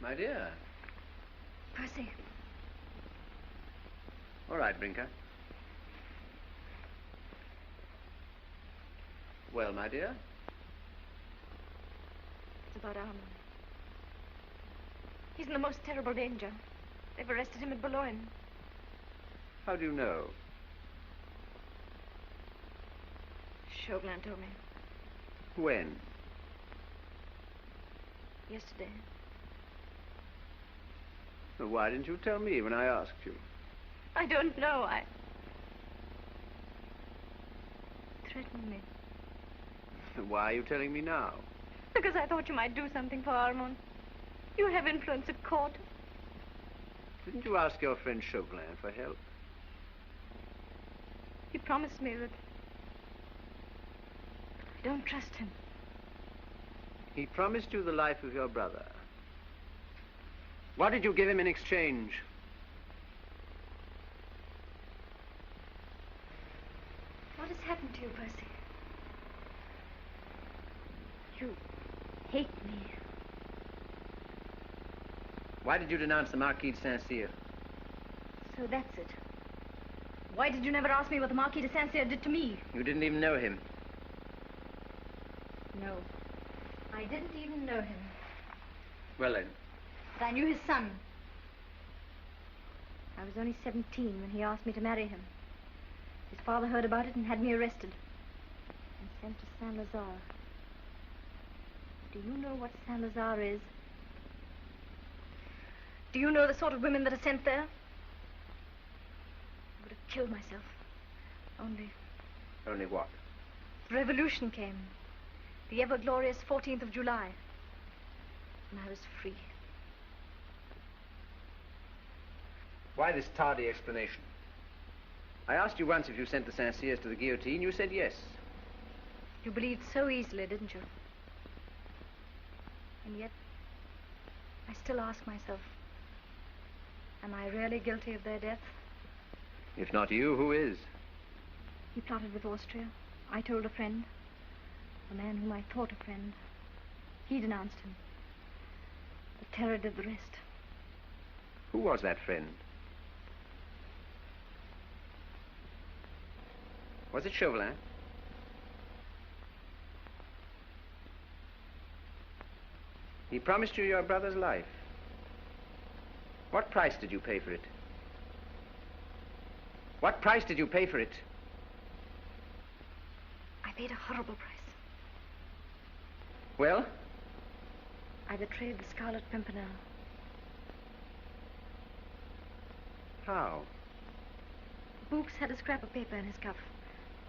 My dear. Percy. All right, Brinker. Well, my dear? It's about Armand. He's in the most terrible danger. They've arrested him at Boulogne. How do you know? Chauvelin told me. When? Yesterday. Well, why didn't you tell me when I asked you? I don't know. Threatened me. Why are you telling me now? Because I thought you might do something for Armand. You have influence at court. Didn't you ask your friend Chauvelin for help? He promised me that I don't trust him. He promised you the life of your brother. What did you give him in exchange? What has happened to you, Percy? You hate me. Why did you denounce the Marquis de Saint-Cyr? So that's it. Why did you never ask me what the Marquis de Saint-Cyr did to me? You didn't even know him. No. I didn't even know him. Well, then. But I knew his son. I was only 17 when he asked me to marry him. His father heard about it and had me arrested. And sent to Saint-Lazare. Do you know what Saint-Lazare is? Do you know the sort of women that are sent there? I would have killed myself. Only... Only what? The revolution came. The ever-glorious 14th of July. And I was free. Why this tardy explanation? I asked you once if you sent the Saint-Cyrs to the guillotine. You said yes. You believed so easily, didn't you? And yet, I still ask myself, am I really guilty of their death? If not you, who is? He plotted with Austria. I told a friend. A man whom I thought a friend. He denounced him. The terror did the rest. Who was that friend? Was it Chauvelin? He promised you your brother's life. What price did you pay for it? What price did you pay for it? I paid a horrible price. Well? I betrayed the Scarlet Pimpernel. How? Ffoulkes had a scrap of paper in his cuff.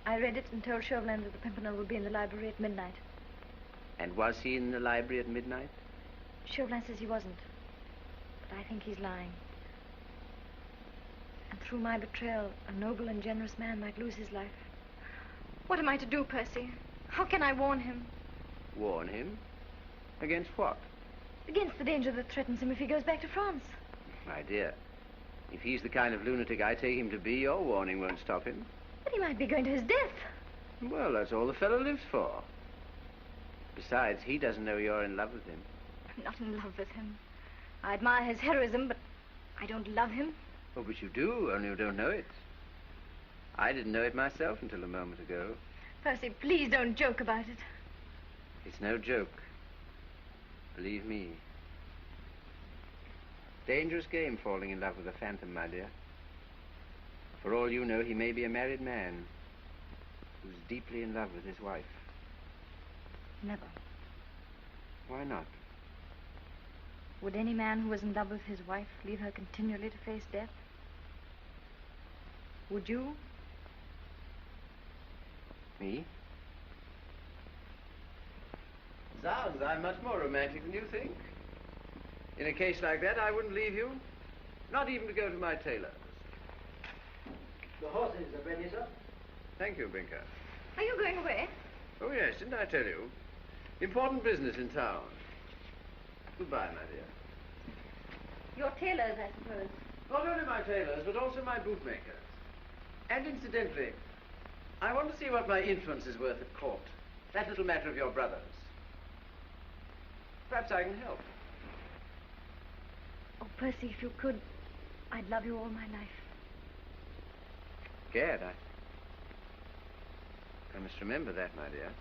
I read it and told Chauvelin that the Pimpernel would be in the library at midnight. And was he in the library at midnight? Chauvelin says he wasn't. But I think he's lying. And through my betrayal, a noble and generous man might lose his life. What am I to do, Percy? How can I warn him? Warn him? Against what? Against the danger that threatens him if he goes back to France. My dear, if he's the kind of lunatic I take him to be, your warning won't stop him. But he might be going to his death. Well, that's all the fellow lives for. Besides, he doesn't know you're in love with him. I'm not in love with him. I admire his heroism, but I don't love him. Oh, but you do, only you don't know it. I didn't know it myself until a moment ago. Percy, please don't joke about it. It's no joke. Believe me. Dangerous game, falling in love with a phantom, my dear. For all you know, he may be a married man who's deeply in love with his wife. Never. Why not? Would any man who was in love with his wife leave her continually to face death? Would you? Me? Zounds, I'm much more romantic than you think. In a case like that, I wouldn't leave you. Not even to go to my tailor's. The horses are ready, sir. Thank you, Brinker. Are you going away? Oh, yes, didn't I tell you? Important business in town. Goodbye, my dear. Your tailors, I suppose. Not only my tailors, but also my bootmakers. And incidentally, I want to see what my influence is worth at court. That little matter of your brother's. Perhaps I can help. Oh, Percy, if you could, I'd love you all my life. Gad, I must remember that, my dear.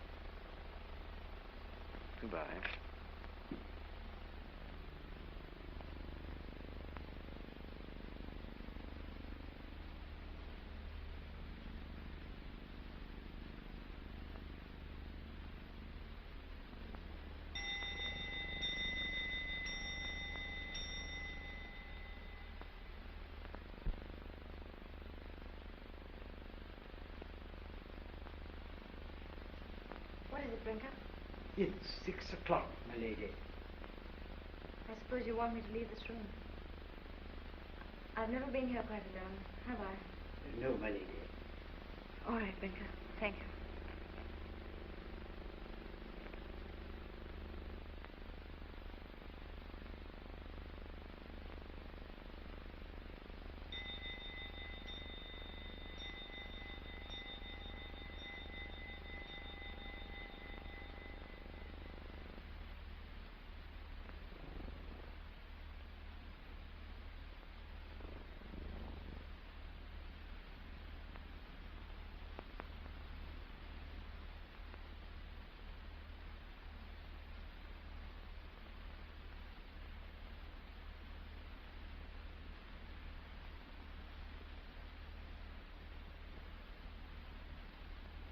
Goodbye. What is it, Brinker? It's 6 o'clock, my lady. I suppose you want me to leave this room. I've never been here quite alone, have I? No, my lady. All right, Brinker. Thank you.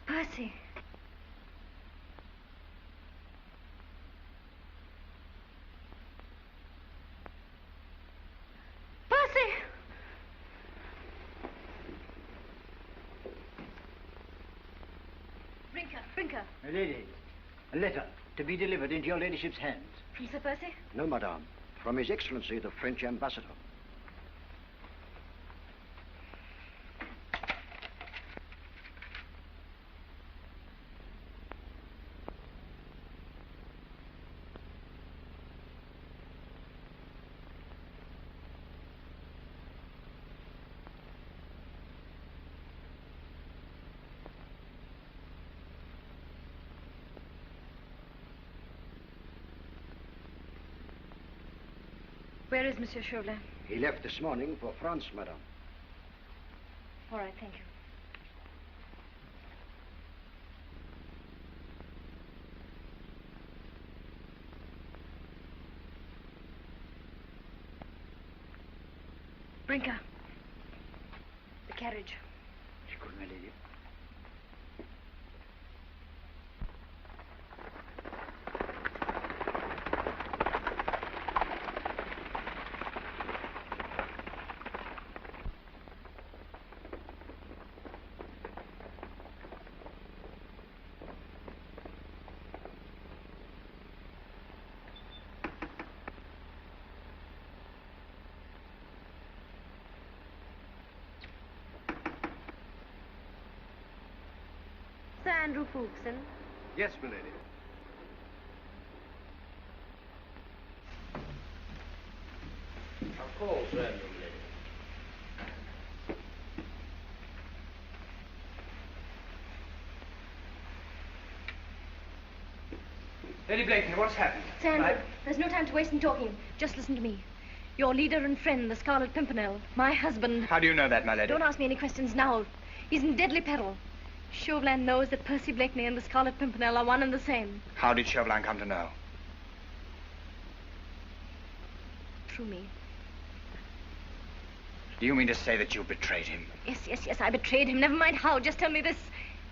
Percy. Percy! Brinker. My lady, a letter to be delivered into your ladyship's hands. From Sir Percy? No, madame. From His Excellency, the French ambassador. Where is Monsieur Chauvelin? He left this morning for France, madame. All right, thank you. Brinker. The carriage. It's good, my lady. Sir Andrew Fulkson. Yes, milady. Of course, Sir Andrew, milady. Lady Blakeney, what's happened? Sir Andrew, there's no time to waste in talking. Just listen to me. Your leader and friend, the Scarlet Pimpernel, my husband... How do you know that, my lady? Don't ask me any questions now. He's in deadly peril. Chauvelin knows that Percy Blakeney and the Scarlet Pimpernel are one and the same. How did Chauvelin come to know? Through me. Do you mean to say that you betrayed him? Yes, I betrayed him. Never mind how. Just tell me this.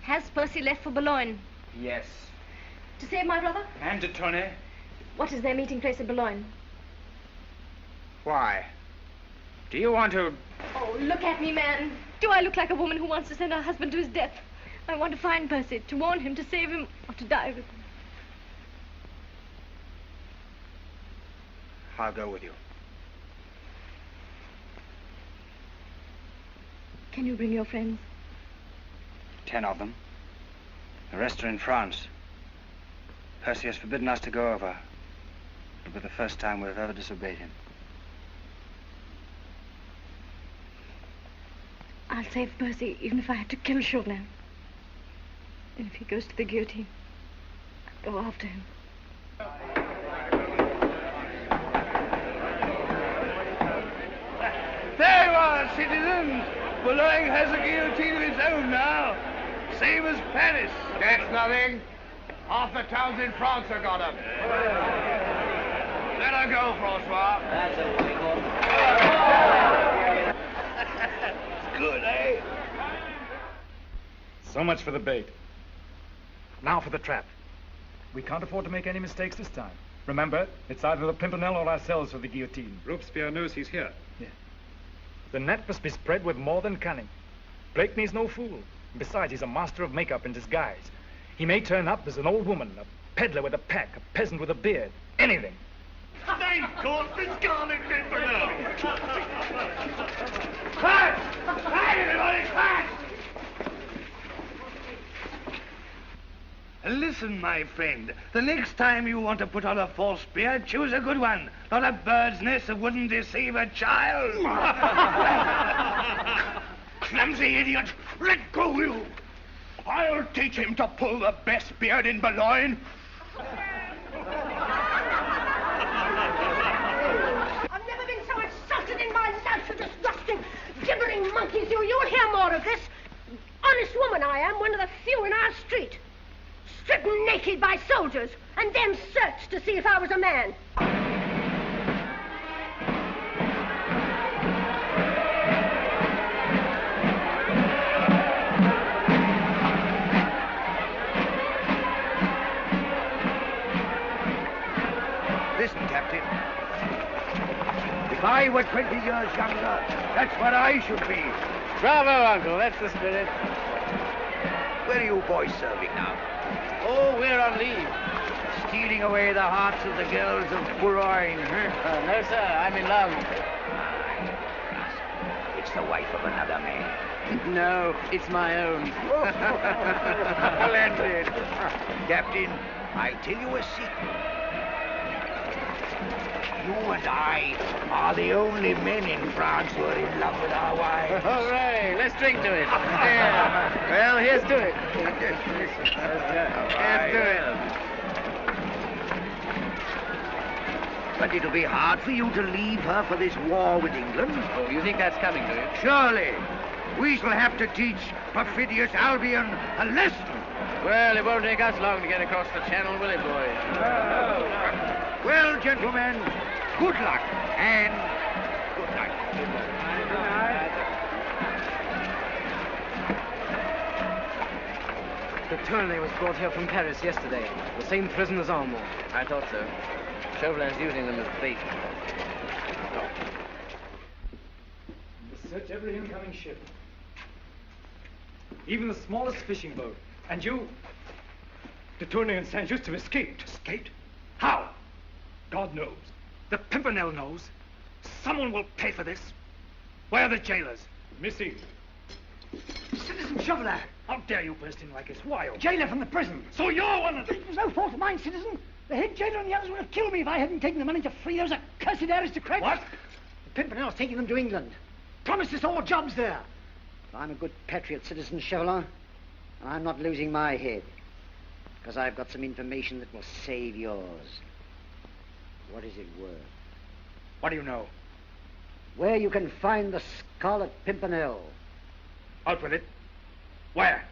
Has Percy left for Boulogne? Yes. To save my brother? And de Tournay? What is their meeting place at Boulogne? Why? Do you want to... Oh, look at me, man. Do I look like a woman who wants to send her husband to his death? I want to find Percy, to warn him, to save him, or to die with him. I'll go with you. Can you bring your friends? 10 of them. The rest are in France. Percy has forbidden us to go over. It'll be the first time we've ever disobeyed him. I'll save Percy, even if I have to kill Chauvelin. And if he goes to the guillotine, I'll go after him. There you are, citizens! Boulogne has a guillotine of its own now. Same as Paris. That's nothing. Half the towns in France have got them. Let her go, Francois. That's a big one. Good, eh? So much for the bait. Now for the trap. We can't afford to make any mistakes this time. Remember, it's either the Pimpernel or ourselves for the guillotine. Robespierre knows he's here. Yeah. The net must be spread with more than cunning. Blakeney's no fool. Besides, he's a master of makeup and disguise. He may turn up as an old woman, a peddler with a pack, a peasant with a beard, anything. Thank God for Scarlet Pimpernel! Quiet! Quiet, everybody, quiet! Listen, my friend, the next time you want to put on a false beard, choose a good one, not a bird's nest that wouldn't deceive a child. Clumsy idiot! Let go, you! I'll teach him to pull the best beard in Boulogne. I've never been so insulted in my life, you disgusting, gibbering monkeys. You'll hear more of this. Honest woman I am, one of the few in our street. Stripped naked by soldiers, and then searched to see if I was a man. Listen, Captain. If I were 20 years younger, that's what I should be. Bravo, Uncle. That's the spirit. Where are you boys serving now? Oh, we're on leave. Stealing away the hearts of the girls of Boulogne, huh? No, sir. I'm in love. It's the wife of another man. No, it's my own. Splendid. Captain, I'll tell you a secret. You and I are the only men in France who are in love with our wives. Hooray! Let's drink to it. Yeah. Well, here's to it. Here's to it. But it'll be hard for you to leave her for this war with England. Oh, you think that's coming, do you? Surely. We shall have to teach perfidious Albion a lesson. Well, it won't take us long to get across the channel, will it, boys? Well, gentlemen, good luck and good night. Good night. The Tournay was brought here from Paris yesterday. The same prison as Armand. I thought so. Chauvelin's using them as bait. Search every incoming ship. Even the smallest fishing boat. And you... De Tournay and Saint-Just have escaped. Escaped? How? God knows. The Pimpernel knows. Someone will pay for this. Where are the jailers? Missing. Citizen Chauvelin! How dare you burst in like this? Why? Jailer from the prison. So you're one of them? It was no fault of mine, citizen. The head jailer and the others would have killed me if I hadn't taken the money to free those accursed aristocrats. What? The Pimpernel's taking them to England. Promised us all jobs there. But I'm a good patriot, Citizen Chauvelin, and I'm not losing my head. Because I've got some information that will save yours. What is it worth? What do you know? Where you can find the Scarlet Pimpernel. Out with it. Where?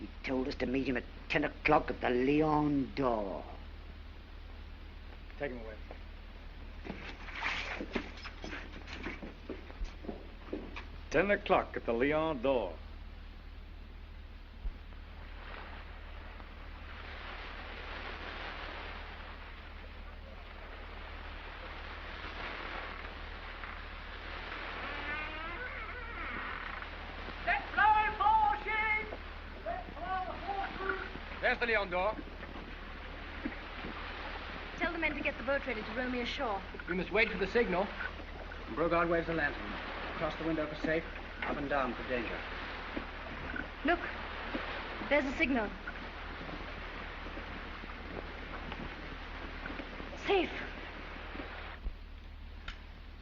He told us to meet him at 10 o'clock at the Lion door. Take him away. 10 o'clock at the Lion d'Or. There's the Lion d'Or. Tell the men to get the boat ready to row me ashore. We must wait for the signal. Brogard waves a lantern. Across the window for safe, up and down for danger. Look, there's a signal. Safe.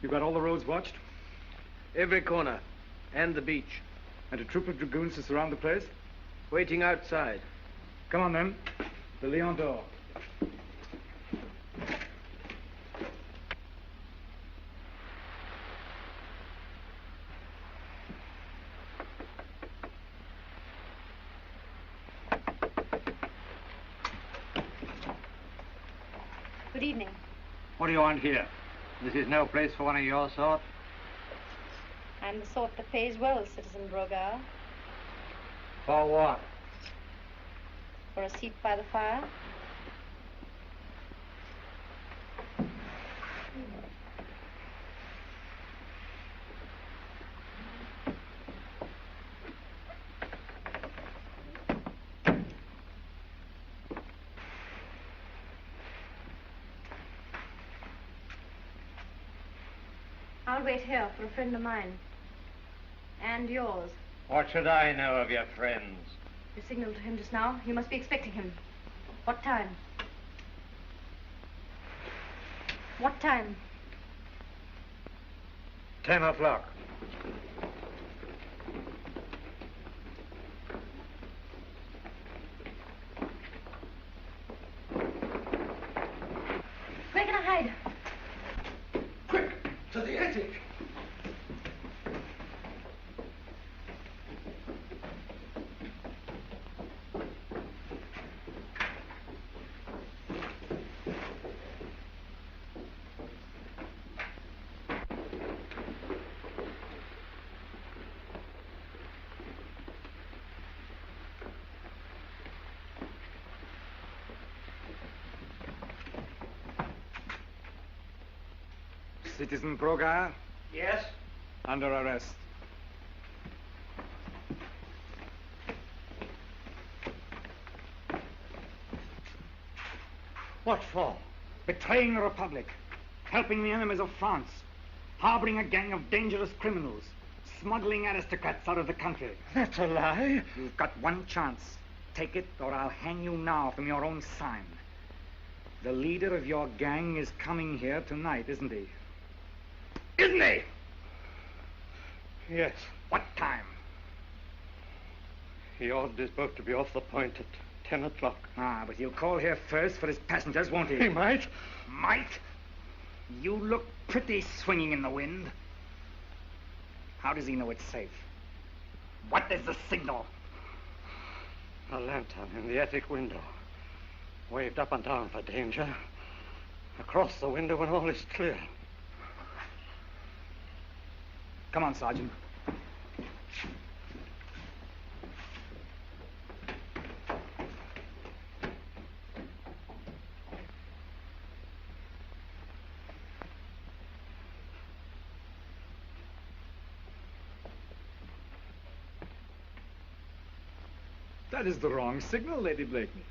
You got all the roads watched? Every corner. And the beach. And a troop of dragoons to surround the place? Waiting outside. Come on, then. The Lion d'Or. Good evening. What do you want here? This is no place for one of your sort. I'm the sort that pays well, Citizen Brogard. For what? For a seat by the fire. I'll wait here for a friend of mine. And yours. What should I know of your friends? You signaled to him just now. You must be expecting him. What time? What time? 10 o'clock. Where can I hide? Quick, to the attic. Citizen Brogard? Yes? Under arrest. What for? Betraying the Republic, helping the enemies of France, harboring a gang of dangerous criminals, smuggling aristocrats out of the country. That's a lie. You've got one chance. Take it, or I'll hang you now from your own sign. The leader of your gang is coming here tonight, isn't he? Isn't he? Yes. What time? He ordered his boat to be off the point at 10 o'clock. Ah, but he'll call here first for his passengers, won't he? He might. Might? You look pretty swinging in the wind. How does he know it's safe? What is the signal? A lantern in the attic window. Waved up and down for danger. Across the window when all is clear. Come on, Sergeant. That is the wrong signal, Lady Blakeney.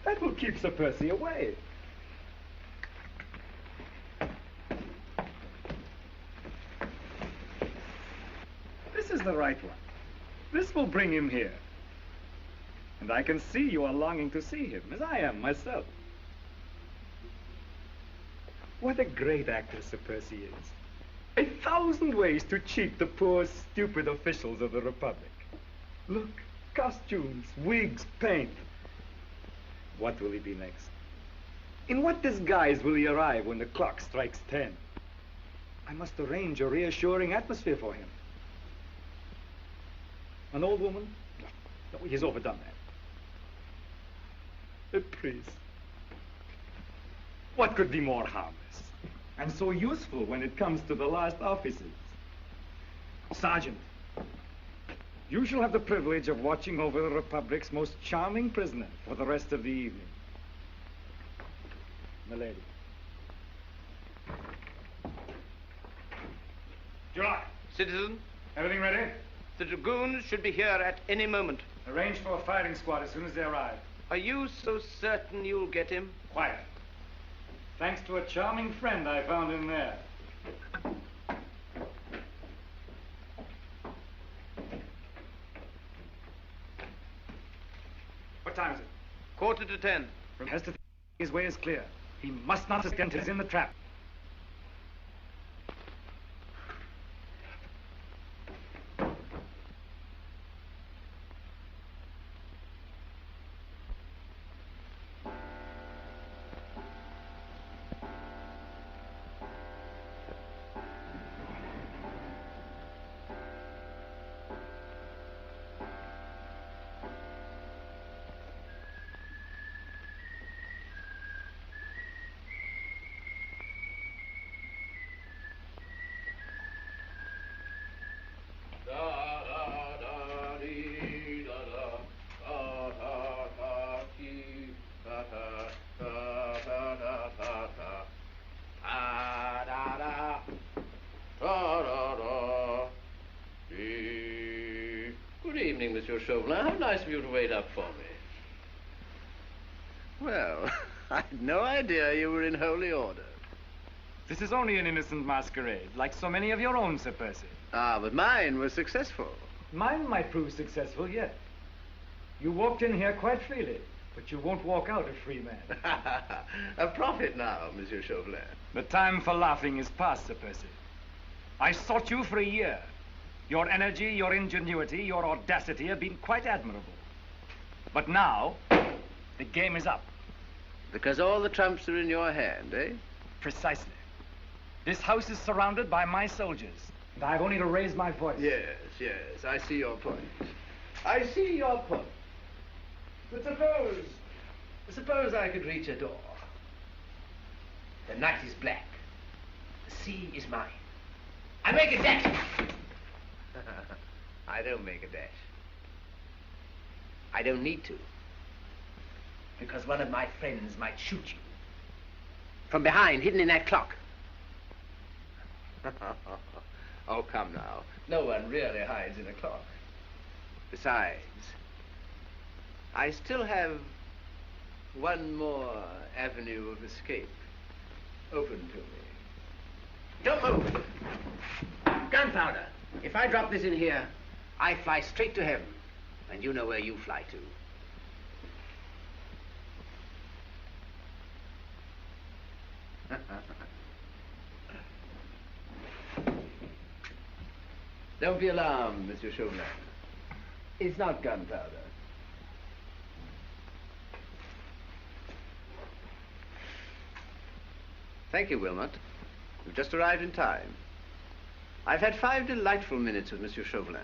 That will keep Sir Percy away. This is the right one. This will bring him here. And I can see you are longing to see him, as I am myself. What a great actor Sir Percy is. 1,000 ways to cheat the poor, stupid officials of the Republic. Look, costumes, wigs, paint. What will he be next? In what disguise will he arrive when the clock strikes 10? I must arrange a reassuring atmosphere for him. An old woman? No, he's overdone that. A priest. What could be more harmless? And so useful when it comes to the last offices. Sergeant, you shall have the privilege of watching over the Republic's most charming prisoner for the rest of the evening. Milady. July. Citizen? Everything ready? The dragoons should be here at any moment. Arrange for a firing squad as soon as they arrive. Are you so certain you'll get him? Quiet. Thanks to a charming friend I found in there. What time is it? 10:15. From has to his way is clear. He must not suspect he's in the trap. Good evening, Monsieur Chauvelin. How nice of you to wait up for me. Well, I had no idea you were in holy order. This is only an innocent masquerade, like so many of your own, Sir Percy. Ah, but mine was successful. Mine might prove successful yet. You walked in here quite freely, but you won't walk out a free man. A prophet now, Monsieur Chauvelin. The time for laughing is past, Sir Percy. I sought you for a year. Your energy, your ingenuity, your audacity have been quite admirable. But now, the game is up. Because all the trumps are in your hand, eh? Precisely. This house is surrounded by my soldiers, and I've only to raise my voice. Yes, yes, I see your point. I see your point. But suppose I could reach a door. The night is black. The sea is mine. I make a dash. I don't make a dash. I don't need to. Because one of my friends might shoot you. From behind, hidden in that clock. Oh, come now. No one really hides in a clock. Besides, I still have one more avenue of escape open to me. Don't move! Gunpowder! If I drop this in here, I fly straight to heaven. And you know where you fly to. Don't be alarmed, Monsieur Chauvelin. It's not gunpowder. Thank you, Wilmot. You've just arrived in time. I've had 5 delightful minutes with Monsieur Chauvelin.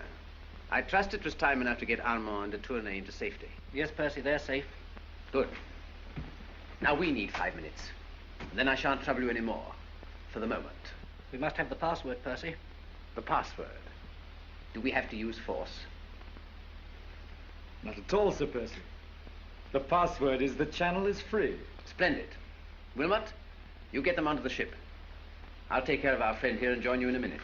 I trust it was time enough to get Armand and de Tournay into safety. Yes, Percy, they're safe. Good. Now we need 5 minutes. And then I shan't trouble you any more. For the moment. We must have the password, Percy. The password? Do we have to use force? Not at all, Sir Percy. The password is the channel is free. Splendid. Wilmot, you get them onto the ship. I'll take care of our friend here and join you in a minute.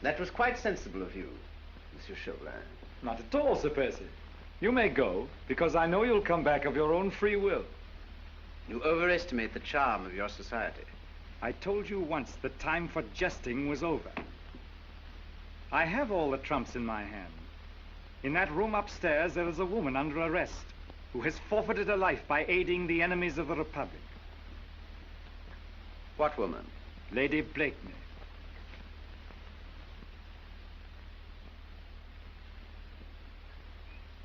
That was quite sensible of you, Monsieur Chauvelin. Not at all, Sir Percy. You may go, because I know you'll come back of your own free will. You overestimate the charm of your society. I told you once the time for jesting was over. I have all the trumps in my hand. In that room upstairs, there is a woman under arrest who has forfeited her life by aiding the enemies of the Republic. What woman? Lady Blakeney.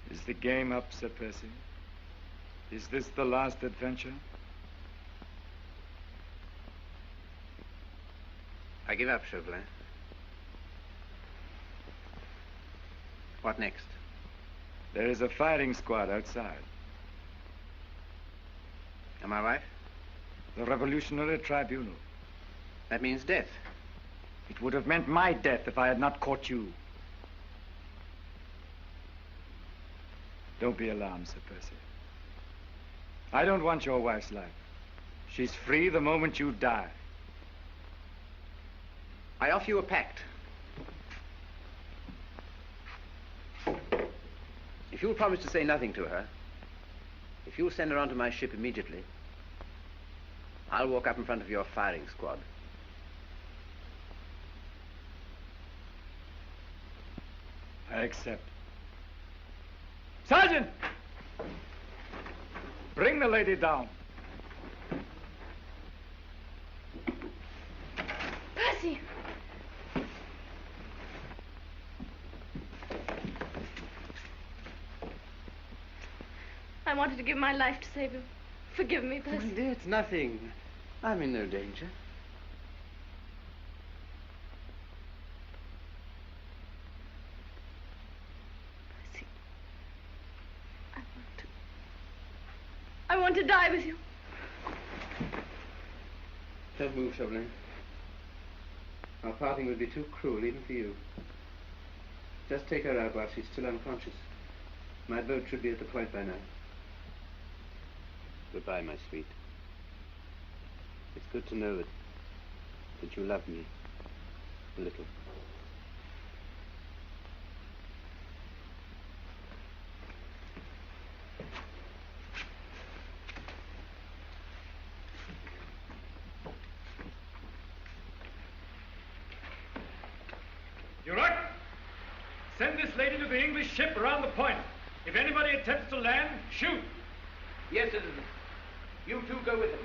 Is the game up, Sir Percy? Is this the last adventure? I give up, Chauvelin. What next? There is a firing squad outside. And my wife? The Revolutionary Tribunal. That means death. It would have meant my death if I had not caught you. Don't be alarmed, Sir Percy. I don't want your wife's life. She's free the moment you die. I offer you a pact. If you'll promise to say nothing to her, if you'll send her onto my ship immediately, I'll walk up in front of your firing squad. I accept. Sergeant! Bring the lady down. Percy! I wanted to give my life to save you. Forgive me, Percy. My dear, it's nothing. I'm in no danger. Percy, I want to die with you. Don't move, Chauvelin. Our parting would be too cruel, even for you. Just take her out while she's still unconscious. My boat should be at the point by now. Goodbye, my sweet. It's good to know that you love me a little. Duroc, send this lady to the English ship around the point. If anybody attempts to land, shoot. Yes, citizen. You two go with him.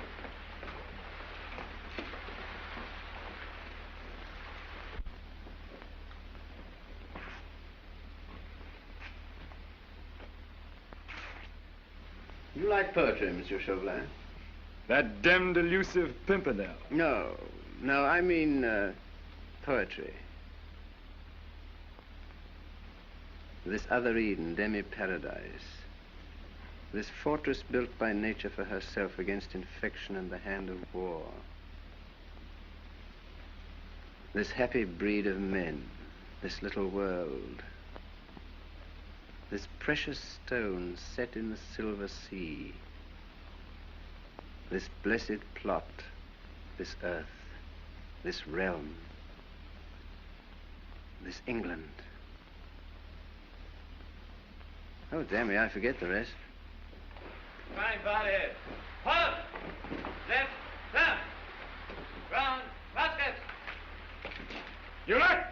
You like poetry, Monsieur Chauvelin? That damned elusive Pimpernel. No, I mean poetry. This other Eden, demi-paradise. This fortress built by nature for herself against infection and the hand of war. This happy breed of men, this little world. This precious stone set in the silver sea. This blessed plot, this earth, this realm, this England. Oh, damn me, I forget the rest. Fine body. Forward. Left. Down. Round. Basket. You like?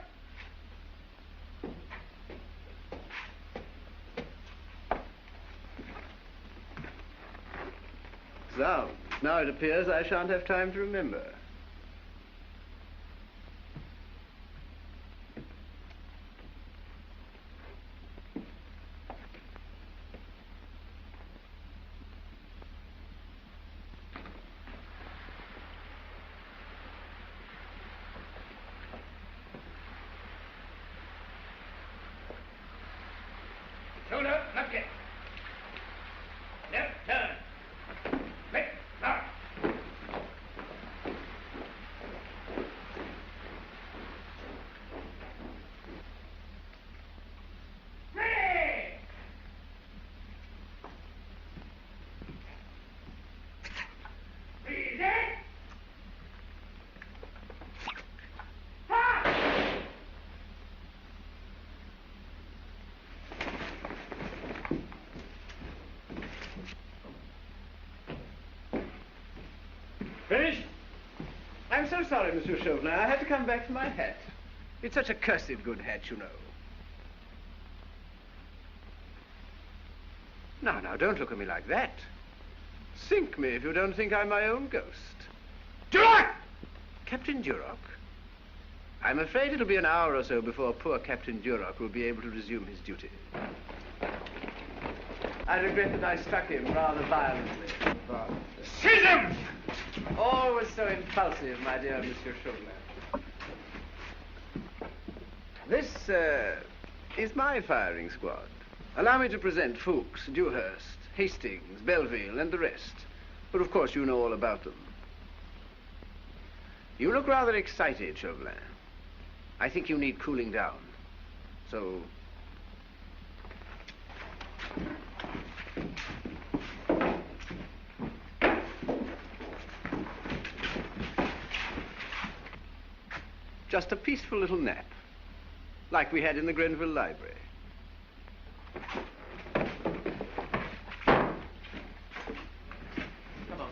So, now it appears I shan't have time to remember. Shoulder, left kick. Left turn. Quick, start. Ready! Breathe in. Finished? I'm so sorry, Monsieur Chauvelin. I had to come back for my hat. It's such a cursed good hat, you know. Now, don't look at me like that. Sink me if you don't think I'm my own ghost. Duroc! Captain Duroc? I'm afraid it'll be an hour or so before poor Captain Duroc will be able to resume his duty. I regret that I struck him rather violently. Seize him! Always so impulsive, my dear Monsieur Chauvelin. This is my firing squad. Allow me to present Fuchs, Dewhurst, Hastings, Belleville, and the rest. But of course you know all about them. You look rather excited, Chauvelin. I think you need cooling down. So... just a peaceful little nap, like we had in the Grenville Library. Come on.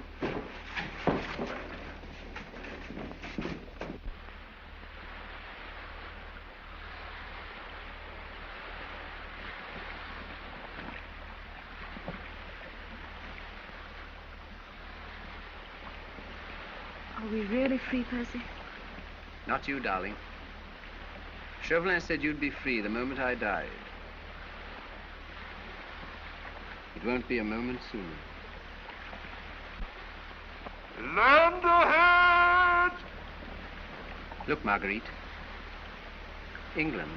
Are we really free, Percy? Not you, darling. Chauvelin said you'd be free the moment I died. It won't be a moment sooner. Land ahead! Look, Marguerite. England.